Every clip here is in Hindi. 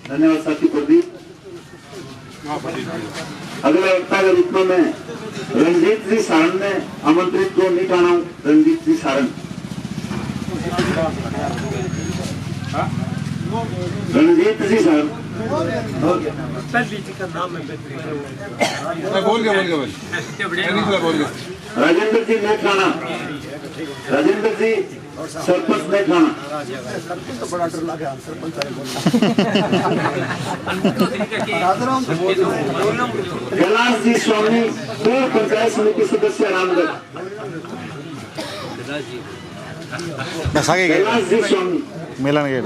धन्यवाद साथी प्रदीप। अगले वक्ता के रूप में मैं रणजीत जी सारण ने आमंत्रित को नहीं कहना हूँ। रणजीत जी सारण, रणजीत जी सारण बोल गया राजेंद्र जी ने खाना, राजेंद्र जी सरपंच ने खाना, तो बड़ा डर लगा सरपंच कैलाश जी स्वामी पूर्व पंचायत समिति सदस्य रामगढ़, कैलाश जी स्वामी मिलन गेट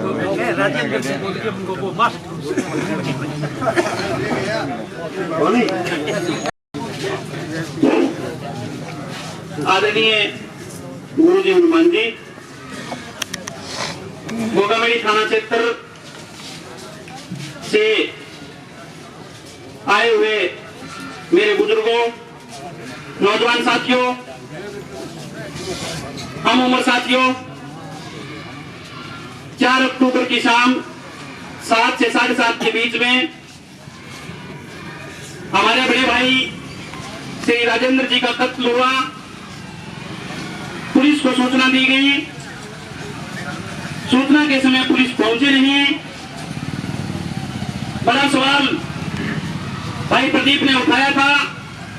आदरणीय गुरु जी हनुमान जी, गोगावली थाना क्षेत्र से आए हुए मेरे बुजुर्गों, नौजवान साथियों, हम उम्र साथियों, 4 अक्टूबर की शाम 7 से 7:30 के बीच में हमारे बड़े भाई श्री राजेंद्र जी का कत्ल हुआ। पुलिस को सूचना दी गई, सूचना के समय पुलिस पहुंचे नहीं। बड़ा सवाल भाई प्रदीप ने उठाया था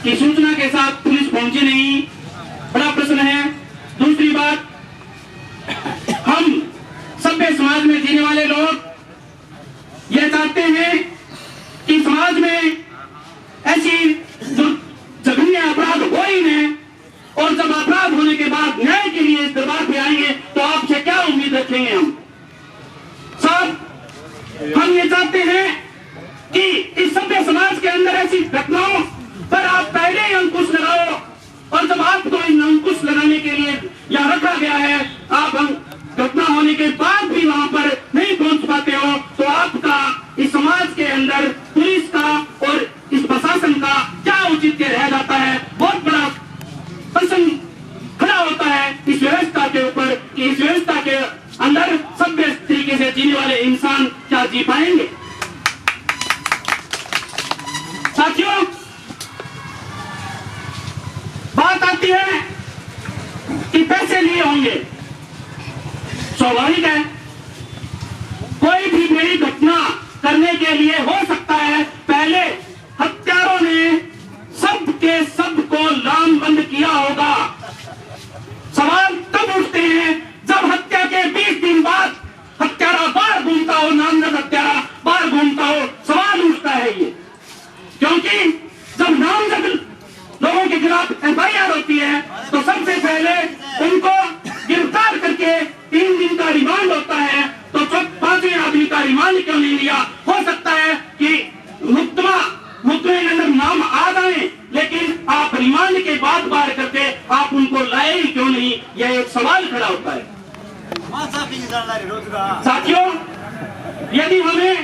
कि सूचना के साथ पुलिस पहुंची नहीं, बड़ा प्रश्न है। दूसरी बात, हम सभ्य समाज में जीने वाले लोग यह चाहते हैं कि समाज में ऐसी जघन्य अपराध हो ही नहीं, और जब अपराध होने के बाद न्याय के लिए इस दरबार पे आएंगे तो आपसे क्या उम्मीद रखेंगे हम साहब? हम ये चाहते हैं कि इस सभ्य समाज के अंदर ऐसी घटनाओं पर आप पहले ही अंकुश लगाओ, और जब आपको इन अंकुश लगाने के लिए यहाँ रखा गया है, आप घटना होने के बाद भी वहां पर नहीं पहुंच पाते हो, तो आपका इस समाज के अंदर पुलिस का और इस प्रशासन का क्या औचित्य रह जाता है? बहुत बड़ा प्रश्न खड़ा होता है इस व्यवस्था के ऊपर कि इस व्यवस्था के अंदर सभ्य तरीके से जीने वाले इंसान क्या जी पाएंगे? साथियों, बात आती है कि पैसे लिए होंगे, स्वाभाविक है। कोई भी बड़ी घटना करने के लिए हो सकता है पहले हत्यारों ने सबके सबको लामबंद किया होगा। सवाल तब उठते हैं जब हत्या के 20 दिन बाद हत्यारा बाहर घूमता हो, नामजद हत्यारा बाहर घूमता हो। सवाल उठता है ये, क्योंकि जब नामजद लोगों के खिलाफ FIR होती है तो सबसे पहले उनको गिरफ्तार करके 3 दिन का रिमांड होता है। तो 5वें आदमी का रिमांड क्यों नहीं लिया? हो सकता है कि मुकदमे के अंदर नाम आ जाए, लेकिन आप रिमांड के बाद बाहर करके आप उनको लाए ही क्यों नहीं? यह एक सवाल खड़ा होता है। साथियों, यदि हमें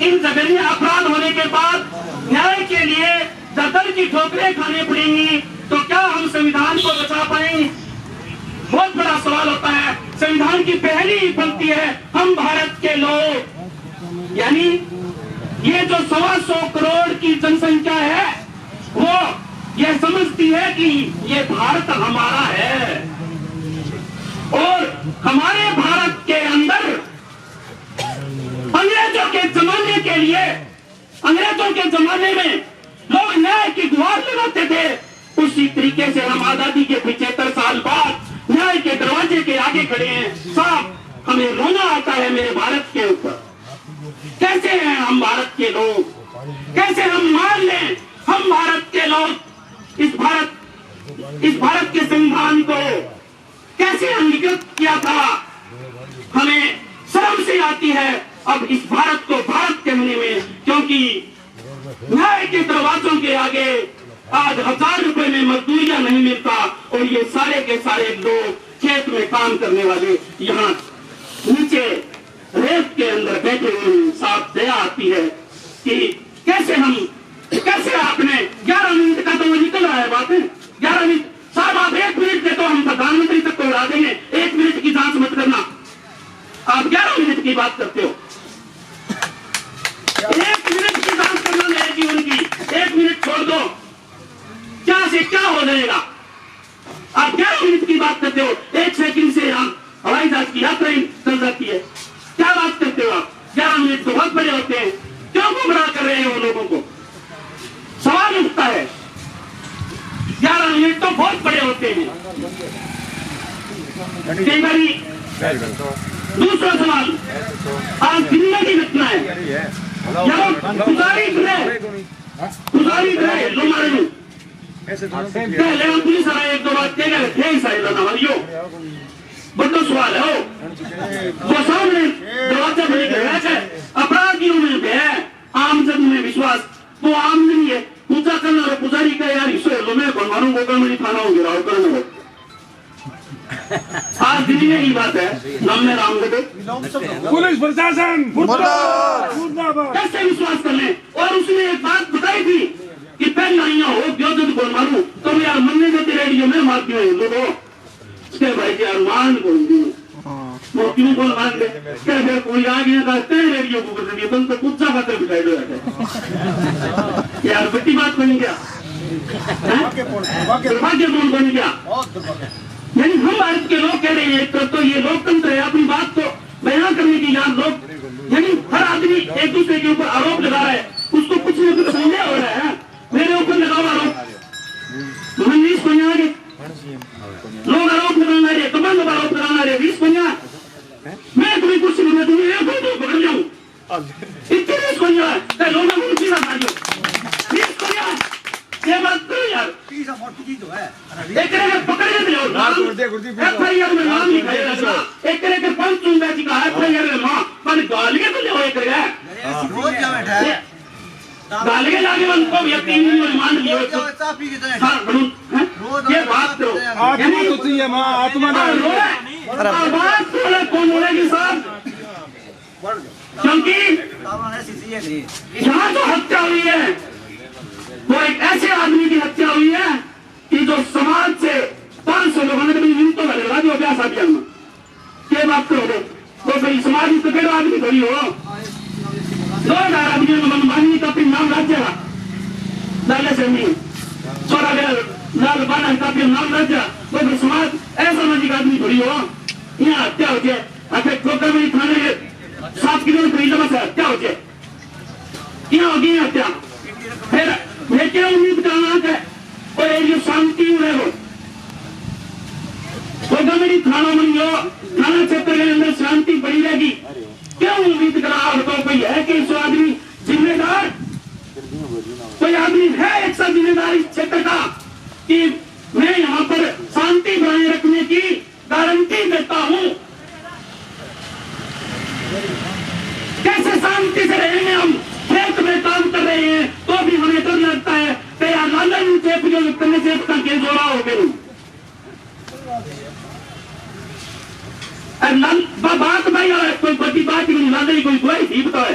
इन जघन्य अपराध होने के बाद न्याय के लिए दर की ठोकरें खाने पड़ेंगी तो क्या हम संविधान को बचा पाएंगे? बहुत बड़ा सवाल होता है। संविधान की पहली ही पंक्ति है, हम भारत के लोग, यानी ये जो 125 करोड़ की जनसंख्या है वो ये समझती है कि ये भारत हमारा है, और हमारे भारत के अंदर अंग्रेजों के जमाने के लिए, अंग्रेजों के जमाने में लोग न्याय की गुहार लगाते थे, उसी तरीके से हम आजादी के 75 साल बाद न्याय के दरवाजे के आगे खड़े हैं। साहब, हमें रोना आता है मेरे भारत के ऊपर। कैसे हैं हम भारत के लोग? कैसे हम मान लें हम भारत के लोग इस भारत के संविधान को कैसे अंगीकृत किया था? हमें शर्म से आती है अब इस भारत को भारत कहने में, क्योंकि न्याय के दरवाजों के आगे आज 1000 रुपए में मजदूरियां नहीं मिलता, और ये सारे के सारे लोग खेत में काम करने वाले यहाँ नीचे रेत के अंदर बैठे हुए साथ दया आती है कि कैसे आपने 11 मिनट का तो वो निकल रहा है बात है, 11 मिनट साहब, आप 1 मिनट के तो हम प्रधानमंत्री तक को उड़ा देंगे। 1 मिनट की जांच मत करना, आप 11 मिनट की बात करते हो। 1 मिनट की बात करना है जीवन की, 1 मिनट छोड़ दो, क्या से क्या हो जाएगा। आप 11 मिनट की बात करते हो, 1 सेकंड से यहाँ हवाई जहाज की यात्रा चल जाती है। क्या बात करते हो आप? 11 मिनट तो बहुत बड़े होते हैं, क्यों गुमराह कर रहे हैं वो लोगों को? सवाल उठता है, 11 मिनट तो बहुत बड़े होते हैं। कई बारी दूसरा सवाल, आज दिल्ली की घटना है, पुजारी रहे लो मारे पहले हम पुलिस आए 1-2 बार कहेगा थे सारे वालियों बड़ा सवाल है वो सामने दरवाजा खुल गया है, अपराधियों में भी है, आम जन में विश्वास वो आम नहीं है। पूजा करना और पुजारी का यार इससे लो मैं कौन मारूं वो मेरी थाना हो गया और करना हो। आज दिल्ली में की बात है, नाम में रामगढ़ पुलिस प्रशासन कैसे विश्वास कर ले। और उसने एक बात बताई थी कि पहले नहीं हो जो कौन मारू तो यार मरने देते रेडियो में मारती हूँ लोगों उसके भाई यार मान बोल दी वो क्यों बोल मान दे क्या कोई आ गया कहते हैं रेडियो को कर दिया तुम तो कुछ सा खाते बिठाई दो यार बड़ी बात बनी क्या दुर्भाग्यपूर्ण बन गया। यानी हम भारत के लोग कह रहे हैं तो ये लोकतंत्र है, अपनी बात को बयान करने की यहाँ लोग यानी हर आदमी एक दूसरे के ऊपर आरोप लगा रहा है, उसको कुछ न कुछ संदेह हो रहा है। मेरे ऊपर लगाओ आरोप, मनीष को यहाँ आगे लोग आरोप लगाना रहे, कमान लोग आरोप लगाना रहे, 20 को यहाँ मैं तुम्हें कुछ नहीं मैं तुम्हें एक दो पकड़ जाऊँ इतने 20 को यहाँ लोग मुझे ना मारियो 20 को यहाँ ये बात करो यार एक तरह के पकड़ लेते हो FIR में नाम लिखाया एक तरह के 5 चुंगा जी का FIR में माँ मैंने गालियाँ तो ले हो एक तरह गालियाँ लागे मन को या 3 दिन में मान लियो ये बात करो आत्मा तो चाहिए माँ आत्मा ना बात करो कौन बोलेगी साहब क्योंकि यहाँ जो हत्या हुई है वो एक ऐसे आदमी की हत्या हुई है कि जो समाज से 500 लोगों ने कभी मिनटों में लगा दिया अभ्यास अभियान में क्या बात करोगे तो भाई समाज में तो केड़ो आदमी थोड़ी हो 2000 आदमी में मनमानी का अपनी नाम राज्य लाले से नहीं छोड़ा गया लाल बाना का अपनी नाम राज्य तो फिर समाज ऐसा सामाजिक आदमी थोड़ी हो। यहाँ हत्या हो जाए आखिर कोकर में थाने 7 किलोमीटर इलाका से हत्या हो जाए यहाँ होगी हत्या फिर मैं क्या उम्मीद करना है और ये शांति रहे हो मेरी थाना बन लो थाना क्षेत्र के अंदर शांति बनी रहेगी क्या उम्मीद करा और तो कोई है कि इस आदमी जिम्मेदार कोई आदमी है एक सा जिम्मेदार इस क्षेत्र का कि मैं यहाँ पर शांति बनाए रखने की गारंटी देता हूँ। कैसे शांति से रहेंगे हम खेत में काम कर रहे हैं तो भी हमें डर लगता है कि यार लालन से जो करने से केस जोड़ा हो गए बात भाई कोई बड़ी बात ही नहीं लालन कोई गुआई थी बताओ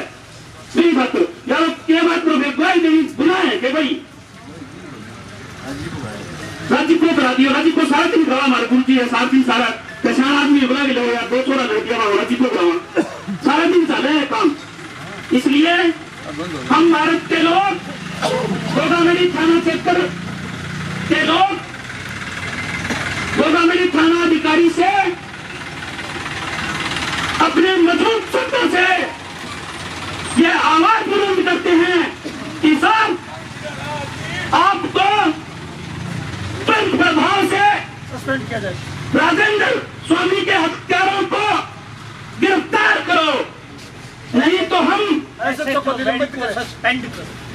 मेरी बात करो यार क्या बात करो गुआई देनी गुनाह है कि भाई राजीव को करा दियो राजीव को सारा दिन करा हमारे गुरु जी है 7 दिन सारा किसान आदमी बुला के लो यार 2 छोरा लड़कियां राजीव को करावा सारा दिन चल रहा है काम। इसलिए हम भारत के लोग गोगामेडी थाना क्षेत्र के लोग गोगामेडी थाना अधिकारी से अपने मजबूत शब्दों से ये आवाज बुलंद करते हैं कि सर आपको तुरंत प्रभाव से सस्पेंड किया जाए, राजेंद्र स्वामी के हत्यारों को गिरफ्तार करो नहीं तो हम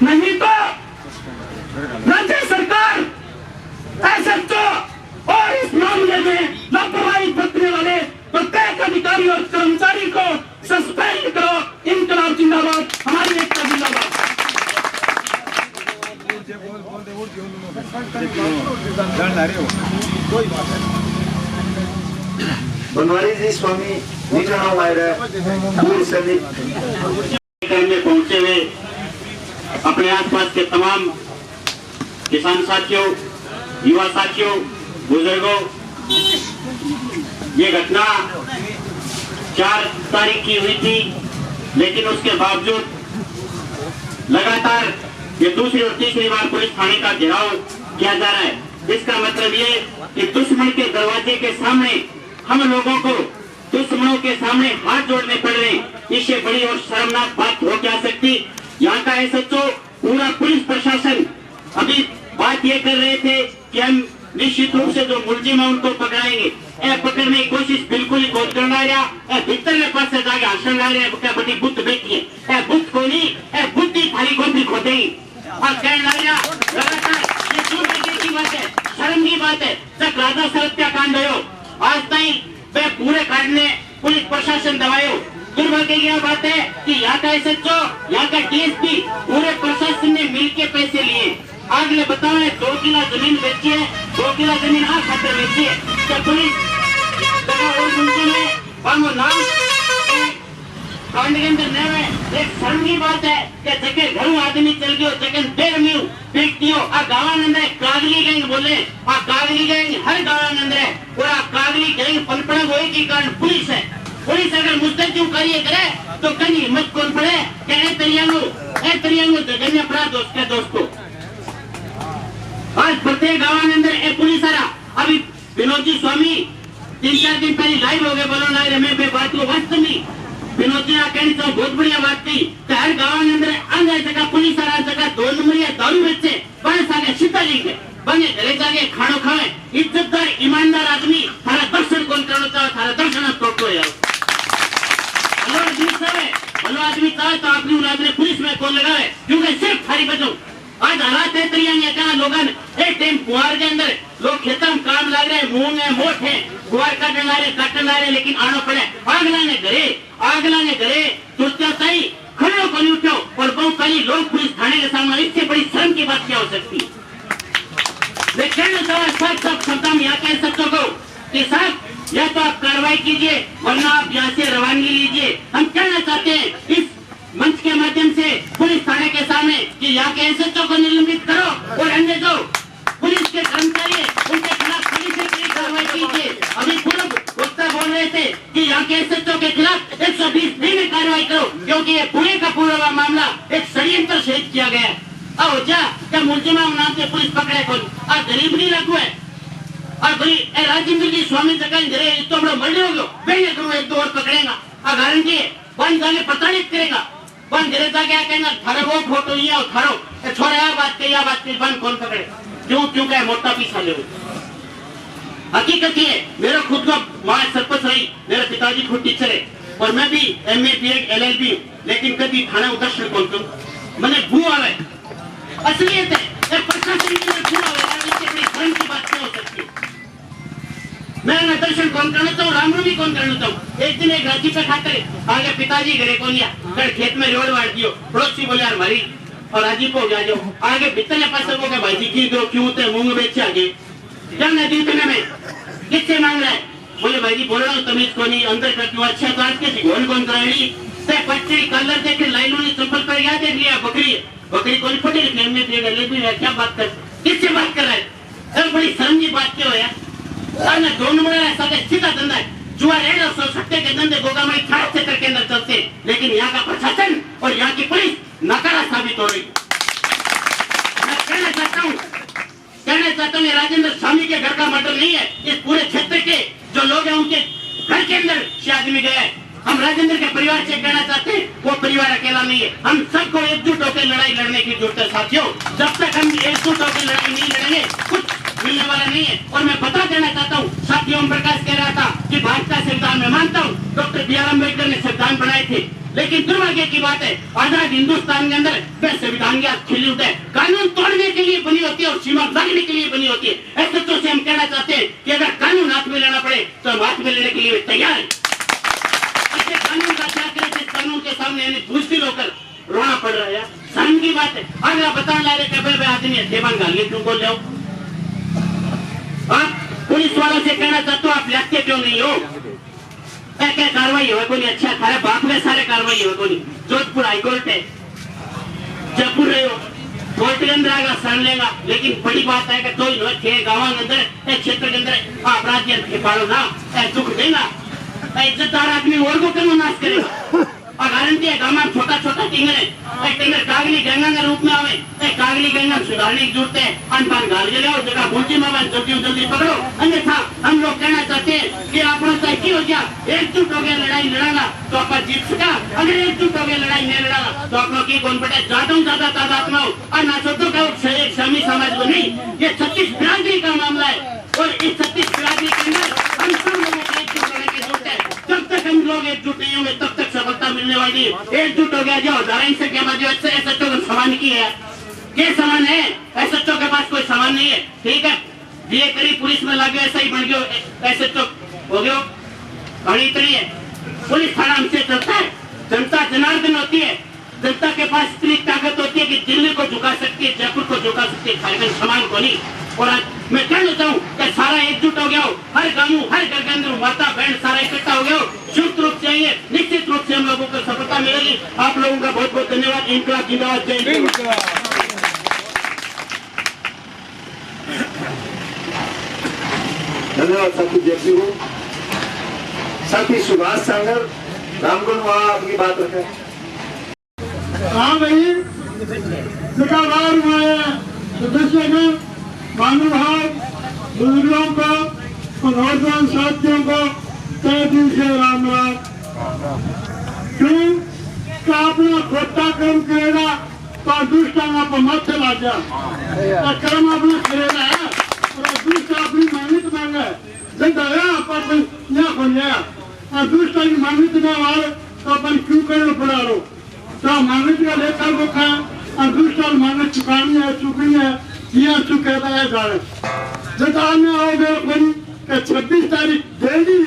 नहीं तो राज्य सरकार SHO और इस मामले में लापरवाही बरतने वाले प्रत्येक अधिकारी और कर्मचारी को सस्पेंड करो। इनकलाब जिंदाबाद, हमारी एकता जिंदाबाद। बनवारी जी स्वामी में पहुंचे हुए अपने आसपास के तमाम किसान साथियों, युवा साथियों, बुजुर्गों, ये घटना 4 तारीख की हुई थी लेकिन उसके बावजूद लगातार ये दूसरी और तीसरी बार पुलिस थाने का घेराव किया जा रहा है। इसका मतलब ये कि दुश्मन के दरवाजे के सामने हम लोगों को दुश्मनों के सामने हाथ जोड़ने पड़ रहे हैं। इससे बड़ी और शर्मनाक बात हो क्या सकती। यहाँ का एसएचओ पूरा पुलिस प्रशासन अभी बात ये कर रहे थे कि हम निश्चित रूप से जो मुलजिम है उनको पकड़ाएंगे। पकड़ने की कोशिश बिल्कुल ही बहुत करना रहा भीतर के पास से जाके हासिल रहे क्या बड़ी बुद्ध बैठी है बुद्ध को नहीं बुद्धि थाली को भी खोदेगी और कहना लगातार ये क्यों की बात है, शर्म की बात है। जब राजा शरद का कांड हो आज तक वे पूरे कांड ने पुलिस प्रशासन दबायो। दुर्भाग्य की बात है कि यहाँ का एसएचओ यहाँ का डीएसपी पूरे प्रशासन ने मिलकर पैसे लिए। आगे बताओ 2 किला जमीन बेची है, 2 किला जमीन आ खाते बेची है तो पुलिस कांड के अंदर नहीं एक शर्म की बात है कि जगह घरों आदमी चल गयो जगह देर में फेंक दियो आ गाँव अंदर कागली गैंग बोले आ कागली गैंग हर गाँव अंदर है और आ कागली गैंग पनपड़ा हुए के कारण पुलिस है। पुलिस अगर मुस्तकिल कार्य करे तो कहीं हिम्मत कौन पड़े कि ए तरियांगो जगन्य अपराध उसके दोस्तों आज प्रत्येक गाँव अंदर एक पुलिस आ रहा। अभी विनोद जी स्वामी 3-4 दिन पहले लाइव हो गए बोलो ना मैं बात को वास्तव में विनोद जी कहनी तो बहुत बढ़िया बात की हर गाँव अंदर अंदर जगह पुलिस आ रहा जगह 2 नंबर दारू बेचे बड़े सागे सीता लेके बने घरे जाके खानो खावे इज्जतदार ईमानदार आदमी थारा दर्शन कौन करना चाहे थारा दर्शन तोड़ो यार भलो आदमी चाहे तो अपनी औलाद ने पुलिस में कौन लगावे क्योंकि सिर्फ थारी बचो आज हालात है तरिया लोग एक टाइम कुआर के अंदर लोग खेतों में काम लग रहे मूंग है मोट है कुआर काटने ला रहे लेकिन आनो पड़े आग लाने घरे तुरता सही खड़े को नहीं उठो और बहुत सारी लोग पुलिस थाने के सामने इससे बड़ी शर्म की बात क्या हो सकती है। लेकिन सब क्षमता में यहाँ कह सकते हो कि साहब या तो आप कार्रवाई कीजिए वरना आप यहाँ से रवानगी लीजिए। हम कहना चाहते हैं इस मंच के माध्यम से पुलिस थाने के सामने कि यहाँ के एसएचओ को निलंबित करो और अन्य जो पुलिस के कर्मचारी उनके खिलाफ कड़ी से कड़ी कार्रवाई कीजिए। अभी पूर्व वक्ता बोल रहे थे कि यहाँ के एसएचओ के खिलाफ 120 में कार्रवाई करो क्योंकि ये पूरे का पूरा मामला एक षड्यंत्र से किया गया है। अब क्या मुलजिमा नाम से पुलिस पकड़े कौन आज गरीब नहीं रखू है और भाई राजेंद्र जी स्वामी जगह तो हम मर जाओगे मैं करूँ 1-2 और पकड़ेगा और गारंटी बन जाके प्रताड़ित करेगा बन घरे जाके कहेगा थारे वो फोटो ये और थारो छोड़े यार बात के बन कौन पकड़े क्यों कहे मोटा पीसा ले हकीकत ये मेरा खुद का माँ सरपंच रही मेरे पिताजी खुद टीचर है और मैं भी MA BEd LLB लेकिन कभी थाना दर्शन कौन करूँ मैंने भू आवे असलियत है प्रशासन की भू आवे की बात क्या हो सकती है। मैं ना दर्शन कौन करना चाहूँ राम भी कौन करना चाहूँ। एक दिन एक राजी पे खाकर आगे पिताजी घरे को लिया खेत में रोड वाट दियो पड़ोसी बोले यार मारी और राजी को जा जाओ आगे भीतर पास को भाई जी की दो क्यों थे मूंग बेचे आगे क्या नदी तुम्हें में किससे मांग रहा है बोले भाई जी बोल रहा हूँ तमीज को नहीं अंदर करती हूँ अच्छा तो आज के घोल कौन कराएगी पट्टी कलर देखे लाइनों ने चप्पल पर क्या देख लिया बकरी को नहीं फटे क्या बात कर किससे बात कर रहा है बड़ी शर्म की बात क्यों है यार 2 नंबर ऐसा सीधा धंधा है जुआ रेड और सट्टे के धंधे गोगामड़ी थाना क्षेत्र के अंदर चलते हैं लेकिन यहाँ का प्रशासन और यहाँ की पुलिस नकारा साबित हो रही। मैं कहना चाहता हूँ ये राजेंद्र स्वामी के घर का मर्डर नहीं है इस पूरे क्षेत्र के जो लोग हैं उनके घर के अंदर से आदमी गए। हम राजेंद्र के परिवार से कहना चाहते हैं वो परिवार अकेला नहीं है हम सबको एकजुट होकर लड़ाई लड़ने की जरूरत है साथियों। जब तक हम एकजुट होकर लड़ाई नहीं लड़ेंगे कुछ मिलने वाला नहीं है। और मैं बता देना चाहता हूँ साथियों ओम प्रकाश कह रहा था कि भारत का संविधान मैं मानता हूँ डॉक्टर BR अम्बेडकर ने संविधान बनाए थे लेकिन दुर्भाग्य की बात है आजाद हिंदुस्तान के अंदर वे संविधान की खिली उठे कानून तोड़ने के लिए बनी होती है और सीमा भागने के लिए बनी होती है। ऐसे तो से हम कहना चाहते हैं कि अगर कानून हाथ में लेना पड़े तो हम हाथ में लेने के लिए तैयार है। ऐसे कानून का क्या करें जिस कानून के सामने बुजदिल होकर रोना पड़ रहा है शर्म की बात है। अगर आप बताने ला रहे आदमी देवान गालिए क्यों बोल जाओ आप पुलिस वालों से कहना चाहते हो आप लगते क्यों नहीं हो क्या कार्रवाई हो कोई अच्छा खाया बाप में सारे कार्रवाई हो कोई जोधपुर हाईकोर्ट है जयपुर रहे हो कोर्ट के अंदर आएगा शरण लेगा लेकिन बड़ी बात है कि कोई गाँव के अंदर क्षेत्र के अंदर अपराधी पालो ना दुख देना इज्जतदार आदमी और को क्यों नाश करेगा और गारंटी है गांव में छोटा छोटा टिंगर है एक टिंगर कागली गंगा के रूप में आवे एक कागली गंगा सुधारने की जरूरत है अनपान गाल ले लो जगह भूलची में जल्दी पकड़ो अन्यथा हम लोग कहना चाहते हैं कि अपना तय की हो गया एकजुट हो गया लड़ाई लड़ाना तो अपन जीत सका अगर एकजुट हो गया लड़ाई नहीं लड़ाना तो आप लोग की कौन बेटे ज्यादा तादाद में हो और ना सोचो का एक शामी समाज को नहीं ये 36 बिरादरी का मामला है और इस 36 बिरादरी के अंदर हम सब लोगों को एकजुट होने की जरूरत है जब तक हम लोग एकजुट नहीं होंगे तब तक सफलता मिलने वाली है एकजुट हो गया जो हजारा से के बाद जो एसएचओ का सामान की है ये सामान है एसएचओ के पास कोई सामान नहीं है ठीक है ये करीब पुलिस में लगे ऐसा ही बन गयो एसएचओ हो गयो घड़ी तरी है पुलिस थाना हमसे चलता है जनता जनार्दन होती है जनता के पास इतनी ताकत होती है कि दिल्ली को झुका सकती है जयपुर को झुका सकती है खालिद समान को नहीं और आज मैं कहना चाहूँ कि सारा एकजुट हो गया हो हर गांव हर घर के अंदर माता बहन सारा इकट्ठा हो गया हो शुद्ध रूप से आइए निश्चित रूप से हम लोगों को सफलता मिलेगी आप लोगों का बहुत बहुत धन्यवाद इनकलाब जिंदाबाद जय हिंद। धन्यवाद साथी जयसी को साथी सुभाष सागर रामगुण वहाँ अपनी बात रखे। हाँ भाई सरकार हुए सदस्य ने महानुभाव बुजुर्गों को नौजवान साथियों को तय दिल से राम राम। क्यों कि आपने खोटा कर्म करेगा तो दुष्टांग आप मत चला गया कर्म आपने करेगा है और दुष्ट अपनी मेहनत मांगे जब आया पर यहाँ खोल गया और दुष्ट की मेहनत में वाले तो अपन क्यों करना पड़ा लो तो मेहनत का लेखा रखा और दुष्ट मेहनत चुकानी है चुकनी है यह चुकेगा है गाड़े जब आने आओगे अपन 26 तारीख दे दी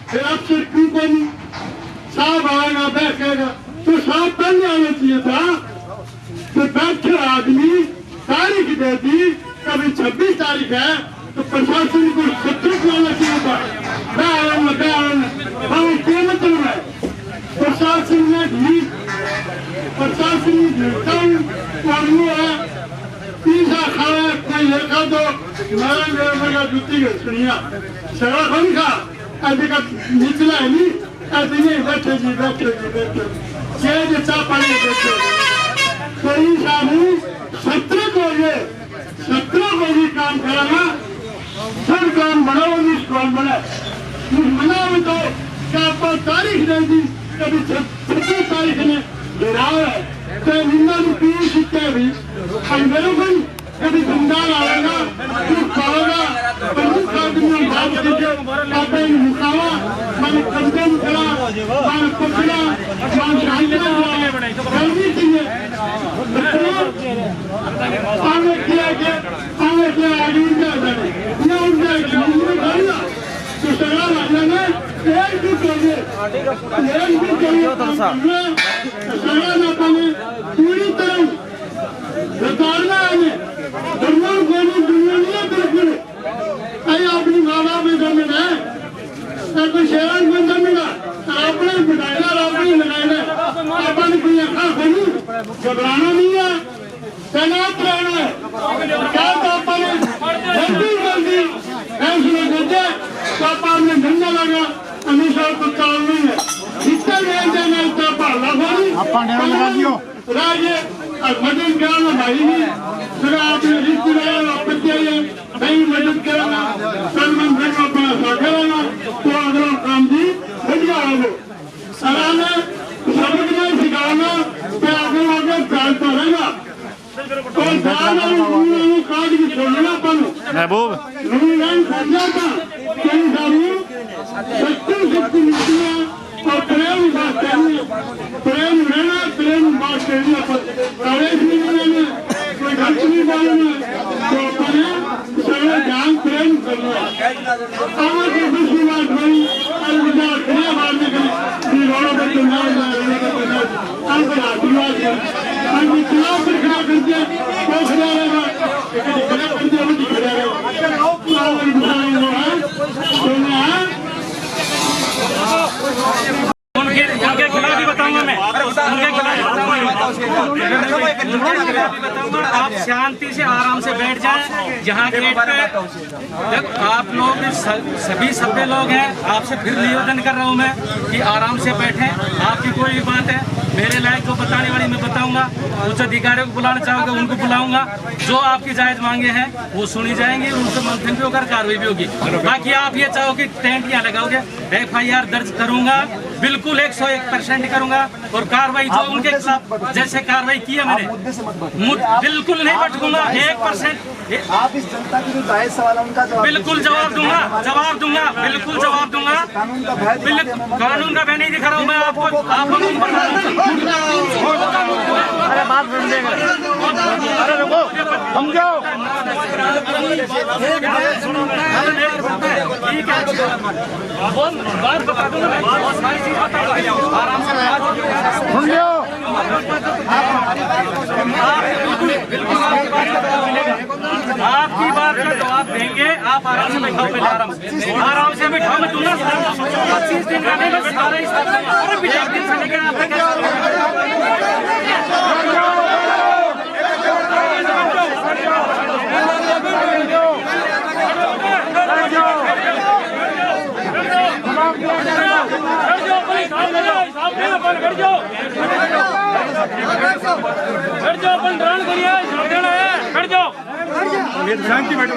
फिर आपसे क्यों कोई साहब आएगा बैठेगा तो साहब पहले आना चाहिए था तो बैठे आदमी तारीख दे दी कभी 26 तारीख है तो प्रशासन को 70 आना चाहिए था क्या मतलब है प्रशासन में भी प्रशासन और वो है तीसरा खाना कोई लेखा तो मेरा जुती सुनिया सड़ा कौन खा ऐसे का निचला है नहीं ऐसे नहीं बैठे ये चाह पानी बैठे तो इन सामू 17 को ये काम कराना सब काम बनाओ इस कौन बना मना में तो क्या आपको तारीख दे दी कभी 26 तारीख ने गिराव है तो निन्ना भी पीर सीखते भी अंदरों को कभी धुंधार आएगा कुछ पाएगा प्रमुख आदमी भाग दीजिए आपने मुकावा मैंने कंधन करा मैंने पकड़ा मैंने शांति जल्दी चाहिए आगे किया आगे उनका जाने या उनका तो सरकार आने एक भी चाहिए सरकार अपने पूरी तरह सरकारना है दुनिया को दुनिया नहीं बिल्कुल आई अपनी माला में जमीन है कोई शहर में जमीन आपने बिठाया आपने लगाया अपन कोई अखा खोलू घबराना नहीं है तैनात रहना है क्या तो अपने जल्दी फैसले देते तो आपने धंधा लगा अनुसार को काल नहीं है जितना लेन देना इतना पाला खोली राजे मदद कराना भाई ने फिर आपने रिश्तेदार आपत्ति है नहीं मदद कराना सलमान भाई को अपना साझा तो अगर काम दी बढ़िया हो सलाह सबक में सिखाना कि आगे चलता रहेगा तो जाना काज की छोड़ना पड़ो महबूब खोलना था कई सारी शक्ति मिलती है और प्रेम बात करनी प्रेम रहना प्रेम बात करनी प्रवेश नहीं लेना कोई खर्च नहीं डालना तो अपने सभी ध्यान प्रेम करना आगे की दूसरी बात हुई और विचार क्रिया मारने के रोड़ों पर चुनाव आशीर्वाद चुनाव पर खड़ा करके कोई खड़ा रहेगा खड़ा कर दिया वो खड़ा रहेगा उनके खिलाफ भी बताऊंगा मैं आप शांति से आराम से बैठ जाएं। यहाँ गेट पे देखो आप लोग सभी सभ्य लोग हैं, आपसे फिर निवेदन कर रहा हूँ मैं कि आराम से बैठें। आपकी कोई भी बात है मेरे लायक जो बताने वाली मैं बताऊंगा, उच्च अधिकारियों को बुलाना चाहोगे उनको बुलाऊंगा। जो आपकी जायज मांगे हैं वो सुनी जाएंगी, उनसे मंथन भी होकर कार्रवाई भी होगी। बाकी आप ये चाहो कि टेंट यहाँ लगाओगे, FIR दर्ज करूंगा, बिल्कुल 101% करूंगा और कार्रवाई जो उनके खिलाफ जैसे कार्रवाई की है मैंने बिल्कुल नहीं भटकूंगा। 1% आप इस जनता की जो जायज सवाल है उनका जवाब बिल्कुल जवाब दूंगा, बिल्कुल जवाब दूंगा। कानून का भय नहीं दिखा रहा हूँ मैं आपको, आप अरे बात सुन देगा, अरे रुको समझो। ठीक है बात बता दूंगा, सारी चीज बता दूंगा आराम से समझो। आपकी बात का जवाब देंगे। आप आराम से बैठाओ, पहले आराम से बैठाओ। मैं दूंगा 25 दिन का नहीं, मैं सारा एक दिन से लेकर आप शांति बैठो।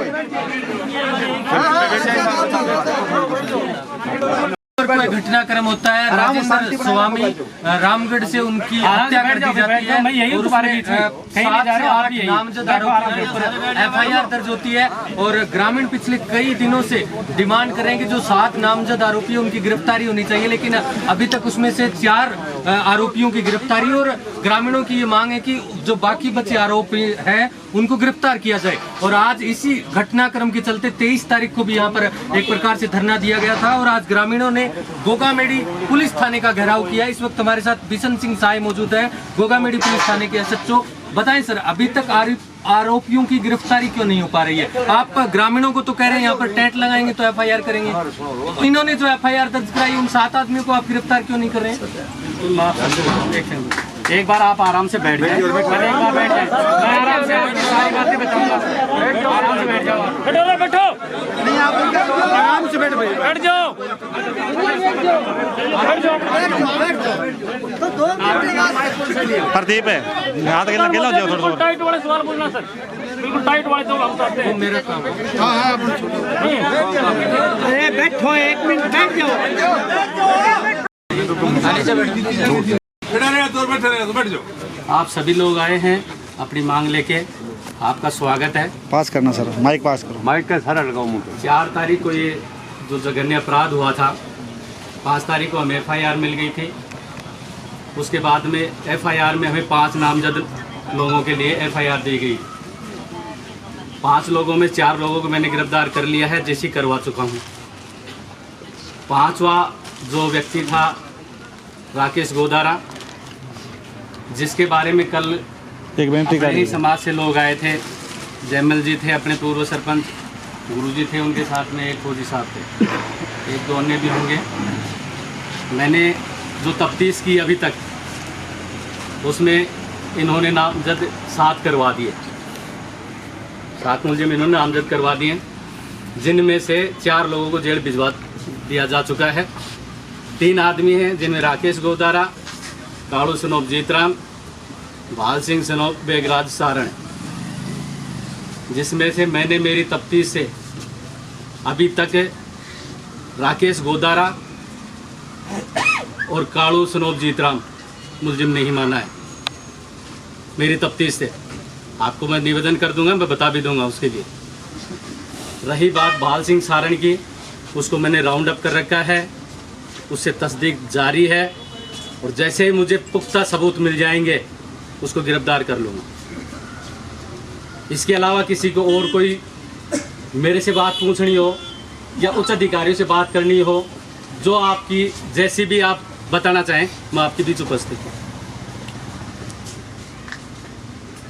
कोई घटनाक्रम होता है, राजेश्वर स्वामी रामगढ़ से उनकी हत्या कर दी जाती है और उसमें 7 से 8 नामजद आरोपियों के ऊपर FIR दर्ज होती है। और ग्रामीण पिछले कई दिनों से डिमांड कर रहे हैं कि जो 7 नामजद आरोपी उनकी गिरफ्तारी होनी चाहिए, लेकिन अभी तक उसमें से 4 आरोपियों की गिरफ्तारी। और ग्रामीणों की ये मांग है कि जो बाकी बचे आरोपी हैं उनको गिरफ्तार किया जाए। और आज इसी घटनाक्रम के चलते 23 तारीख को भी यहाँ पर एक प्रकार से धरना दिया गया था और आज ग्रामीणों ने गोगामेडी पुलिस थाने का घेराव किया। इस वक्त हमारे साथ बिशन सिंह साय मौजूद है, गोगामेडी पुलिस थाने के SHO। बताएं सर, अभी तक आरोपियों की गिरफ्तारी क्यों नहीं हो पा रही है? आप ग्रामीणों को तो कह रहे हैं यहाँ पर टेंट लगाएंगे तो FIR करेंगे, इन्होंने जो FIR दर्ज कराई उन 7 आदमियों को आप गिरफ्तार क्यों नहीं कर रहे हैं? एक बार आप आराम से बैठ जाए, एक बार बैठ जाए, मैं आराम से सारी बातें बताऊंगा। आराम से बैठ जाओ, बैठो आराम से बैठ भाई, बैठ जाओ। प्रदीप है यहाँ तक गिला जाओ थोड़ा टाइट वाले सवाल बोलना सर, बिल्कुल टाइट वाले तो हम चाहते हैं। मेरा काम अरे बैठो, 1 मिनट बैठ जाओ। आप सभी लोग आए हैं अपनी मांग लेके, आपका स्वागत है। पास करना सर, माइक पास करो। माइक का सारा लगाओ मुंह पे। 4 तारीख को ये जो जघन्य अपराध हुआ था, 5 तारीख को हमें FIR मिल गई थी। उसके बाद में FIR में हमें 5 नामजद लोगों के लिए FIR दी गई। 5 लोगों में 4 लोगों को मैंने गिरफ्तार कर लिया है, जैसी करवा चुका हूँ। 5वां जो व्यक्ति था राकेश गोदारा, जिसके बारे में कल एक बेनती अपने ही समाज से लोग आए थे। जयमल जी थे, अपने पूर्व सरपंच, गुरुजी थे, उनके साथ में एक फौजी साहब थे, 1-2 अन्य भी होंगे। मैंने जो तफ्तीश की अभी तक, उसमें इन्होंने नामजद 7 करवा दिए, 7 मुलजिम इन्होंने नामजद करवा दिए, जिनमें से 4 लोगों को जेल भिजवा दिया जा चुका है। 3 आदमी हैं, जिनमें राकेश गोदारा, कालू सनोप जीतराम, भाल सिंह सनोप बेगराज सारण, जिसमें से मैंने मेरी तफ्तीश से अभी तक राकेश गोदारा और कालू सनोप जीतराम मुलजिम नहीं माना है। मेरी तफ्तीश से आपको मैं निवेदन कर दूंगा, मैं बता भी दूंगा उसके लिए। रही बात भाल सिंह सारण की, उसको मैंने राउंड अप कर रखा है, उससे तस्दीक जारी है और जैसे ही मुझे पुख्ता सबूत मिल जाएंगे उसको गिरफ्तार कर लूँगा। इसके अलावा किसी को और कोई मेरे से बात पूछनी हो या उच्च अधिकारियों से बात करनी हो, जो आपकी जैसी भी आप बताना चाहें, मैं आपके बीच उपस्थित हूँ।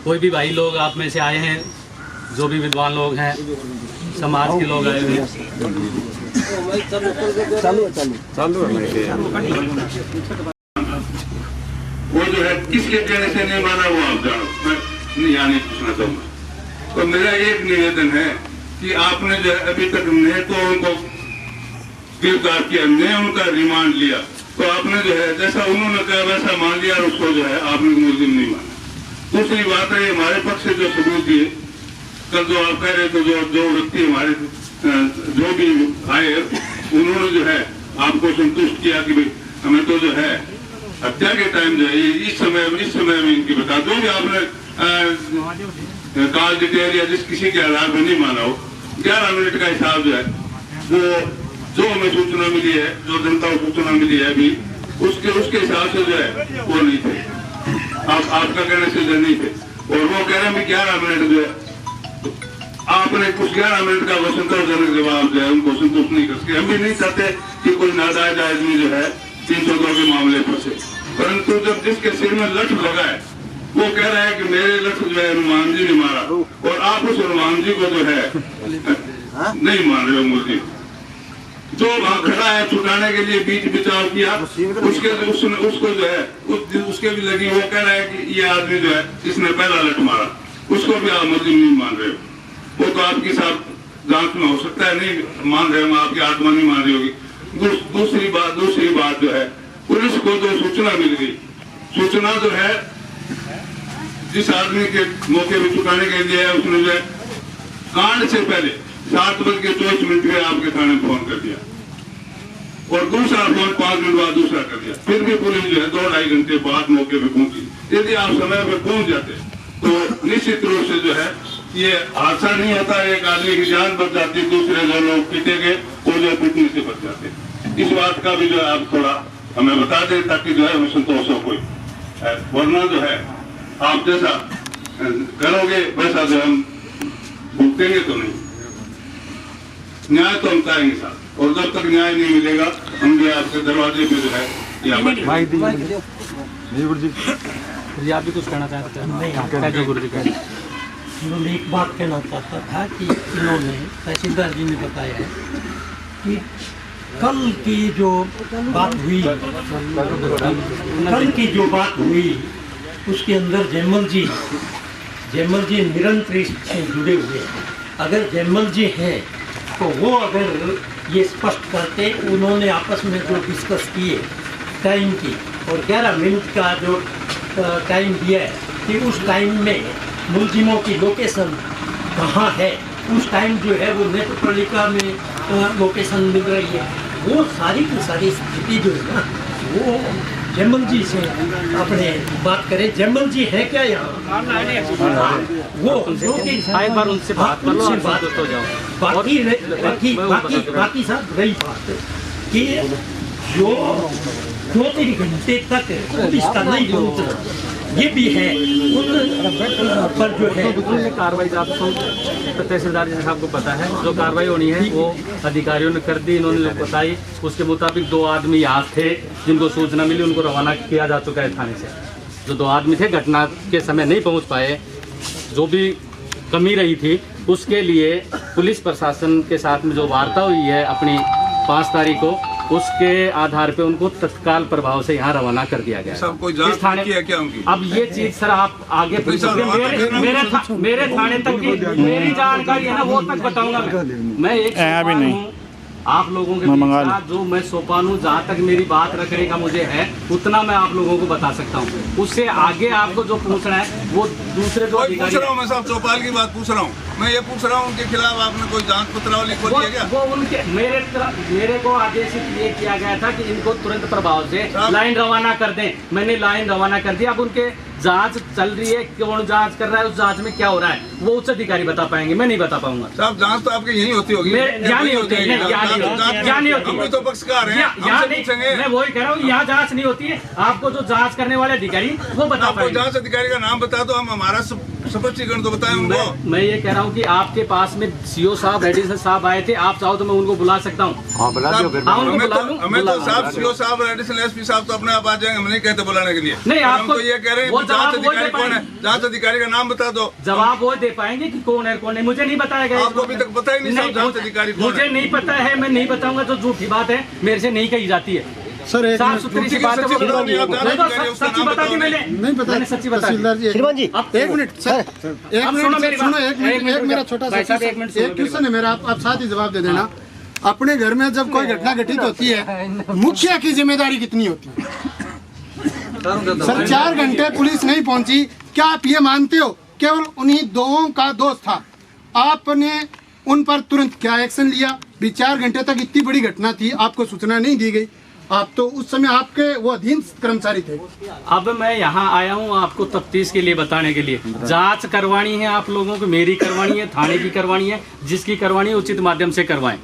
कोई भी भाई लोग आप में से आए हैं, जो भी विद्वान लोग हैं, समाज के लोग आए हुए हैं, किसके कहने से नहीं माना वो आप जानो, मैं यहाँ नहीं पूछना चाहूंगा। तो मेरा एक निवेदन है कि आपने जो है अभी तक न तो उनको गिरफ्तार किया, न उनका रिमांड लिया, तो आपने जो है जैसा उन्होंने कहा वैसा मान लिया और उसको जो है आपने मुलजिम नहीं माना। दूसरी बात है, हमारे पक्ष से जो सबूत दिए, कल जो आप कह रहे थे जो व्यक्ति हमारे जो भी आए उन्होंने जो है आपको संतुष्ट किया कि भाई हमें तो जो है हत्या के टाइम जो है इस समय में इनकी बता दो भी आपने कॉल डिटेल या जिस किसी के आधार पर नहीं माना हो, 11 मिनट का हिसाब जो है वो जो हमें सूचना मिली है, जो जनता को सूचना मिली है अभी उसके हिसाब से जो है वो नहीं थे, आपका कहने से जो नहीं थे। और वो कह रहे हैं 11 मिनट जो है आपने कुछ 11 मिनट का वो संतोषजनक जवाब जो है उनको संतुष्ट नहीं कर सके। हम भी नहीं चाहते कि कोई नाजायज आदमी जो है 302 के मामले फंसे, परंतु जब जिसके सिर में लठ लगा है वो कह रहा है कि मेरे लठ जो है हनुमान जी ने मारा और आप उस हनुमान जी को जो है नहीं मान रहे हो। मुझे जो वहां खड़ा है छुटाने के लिए बीच बचाव किया उसको जो है उसके भी लगी, वो कह रहा है कि ये आदमी जो है इसने पहला लठ मारा, उसको भी आप मुस्लिम नहीं मान रहे हो। वो तो आपके साथ जांच में हो सकता है नहीं मान रहे हो, आपकी आत्मा नहीं मान रही होगी। दूसरी बात जो है पुलिस को जो सूचना मिल गई, सूचना जो है जिस आदमी के मौके पर छुटाने के लिए उसने जो है कांड से पहले 7:24 पे आपके थाने फोन कर दिया और दूसरा फोन 5 मिनट बाद दूसरा कर दिया, फिर भी पुलिस जो है 2-2.5 घंटे बाद मौके पे पहुंची। यदि आप समय पे पहुंच जाते तो निश्चित रूप से जो है ये हादसा नहीं होता, एक आदमी की जान बच जाती, दूसरे जो लोग पीटे गए वो जो पीटने से बच जाते। इस बात का भी जो है आप थोड़ा हमें बता दें ताकि जो है हमें संतोष हो कोई, वरना जो है आप जैसा करोगे वैसा जो हम भुगतेंगे तो नहीं, न्याय तो हम चाहेंगे साथ, और जब तक न्याय नहीं मिलेगा हम भी आपके दरवाजे पे जो है आप भी कुछ कहना चाहते हैं? उन्होंने एक बात कहना चाहता था कि इन्होंने तहसीलदार जी ने बताया है कि कल की जो बात हुई उसके अंदर जयमल जी निरंतर इससे जुड़े हुए हैं। अगर जयमल जी हैं तो वो अगर ये स्पष्ट करते, उन्होंने आपस में जो डिस्कस किए टाइम की और 11 मिनट का जो टाइम दिया है कि उस टाइम में मुलजिमों की लोकेशन कहाँ है, उस टाइम जो है वो नेत्रपालिका में लोकेशन मिल रही है, वो सारी की सारी स्थिति जो है ना वो जयमल जी से अपने बात करें। जयमल जी है क्या यहाँ? वो एक बार उनसे बात कर लो, बात हो जाओ। बाकी साहब रही बात कि जो 2-3 घंटे तक पुलिस का नहीं पहुँचना ये भी है उन पर जो है कार्रवाई आपको तहसीलदार जी साहब को पता है, जो कार्रवाई होनी है वो अधिकारियों ने कर दी, इन्होंने लोग बताई। उसके मुताबिक 2 आदमी यहाँ थे जिनको सूचना मिली, उनको रवाना किया जा चुका है थाने से। जो 2 आदमी थे घटना के समय नहीं पहुँच पाए, जो भी कमी रही थी उसके लिए पुलिस प्रशासन के साथ में जो वार्ता हुई है अपनी 5 तारीख को, उसके आधार पे उनको तत्काल प्रभाव से यहाँ रवाना कर दिया गया। सब कोई जांच किया क्या उनकी? अब ये चीज सर आप आगे मेरे थाने तक की मेरी जानकारी है ना वो तक बताऊंगा। मैं एक अभी नहीं आप लोगों के साथ जो मैं सोपान हूँ, जहाँ तक मेरी बात रखने का मुझे है उतना मैं आप लोगों को बता सकता हूँ। उससे आगे आपको जो पूछना है वो दूसरे जो पूछ रहा हूँ, मैं साहब चौपाल की बात पूछ रहा हूँ, मैं ये पूछ रहा हूँ उनके खिलाफ आपने कोई जांच पत्रावली खोली है क्या? वो उनके मेरे को आदेशित ये किया गया था कि इनको तुरंत प्रभाव से लाइन रवाना कर दें। मैंने लाइन रवाना कर दी। अब उनके जांच चल रही है, कौन जांच कर रहा है, उस जांच में क्या हो रहा है वो उच्च अधिकारी बता पाएंगे, मैं नहीं बता पाऊंगा। साहब जांच तो आपकी यही होती होगी? यहाँ नहीं होती, यहाँ नहीं होती। हम तो पक्षकार हैं, यहाँ नहीं, मैं वही कह रहा हूँ, यहाँ जांच नहीं होती है। आपको जो जांच करने वाले अधिकारी वो बता पाएंगे। जांच अधिकारी का नाम बता दो, हम हमारा स्पष्टीकरण तो बताएं उनको। मैं ये कह रहा हूँ कि आपके पास में सीओ साहब एडिशनल साहब आए थे, आप चाहो तो मैं उनको बुला सकता हूँ। हमें तो साहब सीओ साहब एडिशनल एसपी साहब तो अपने आप आ जाएंगे, हम नहीं कहते बुलाने के लिए। नहीं, हम तो ये कह रहे हैं जांच अधिकारी कौन है, जांच अधिकारी का नाम बता दो। जवाब वो दे पाएंगे कि कौन है कौन नहीं, मुझे नहीं बताया गया। आपको अभी तक पता ही नहीं जांच अधिकारी कौन है? मुझे नहीं पता है, मैं नहीं बताऊंगा। जो झूठी बात है मेरे से नहीं कही जाती है। सर एक साफ सुथरी सी बात है वो सच्ची बता दी मैंने नहीं पता, मैंने सच्ची बता दी। तहसीलदार जी श्रीमान जी एक मिनट सर, एक अब सुनो मिनट मेरी बात। सुनो, एक मिनट, मेरा छोटा सा भाई साहब, एक मिनट सुनो एक क्वेश्चन है मेरा, आप साथ ही जवाब दे देना। अपने घर में जब कोई घटना घटित होती है, मुखिया की जिम्मेदारी कितनी होती है? सर 4 घंटे पुलिस नहीं पहुंची, क्या आप ये मानते हो केवल उन्हीं दोनों का दोष था? आपने उन पर तुरंत क्या एक्शन लिया? भी 4 घंटे तक इतनी बड़ी घटना थी, आपको सूचना नहीं दी गई, आप तो उस समय आपके वो अधीन कर्मचारी थे। अब मैं यहाँ आया हूँ आपको तफ्तीश के लिए बताने के लिए। जांच करवानी है आप लोगों को, मेरी करवानी है, थाने की करवानी है, जिसकी करवानी है उचित माध्यम से करवाएं,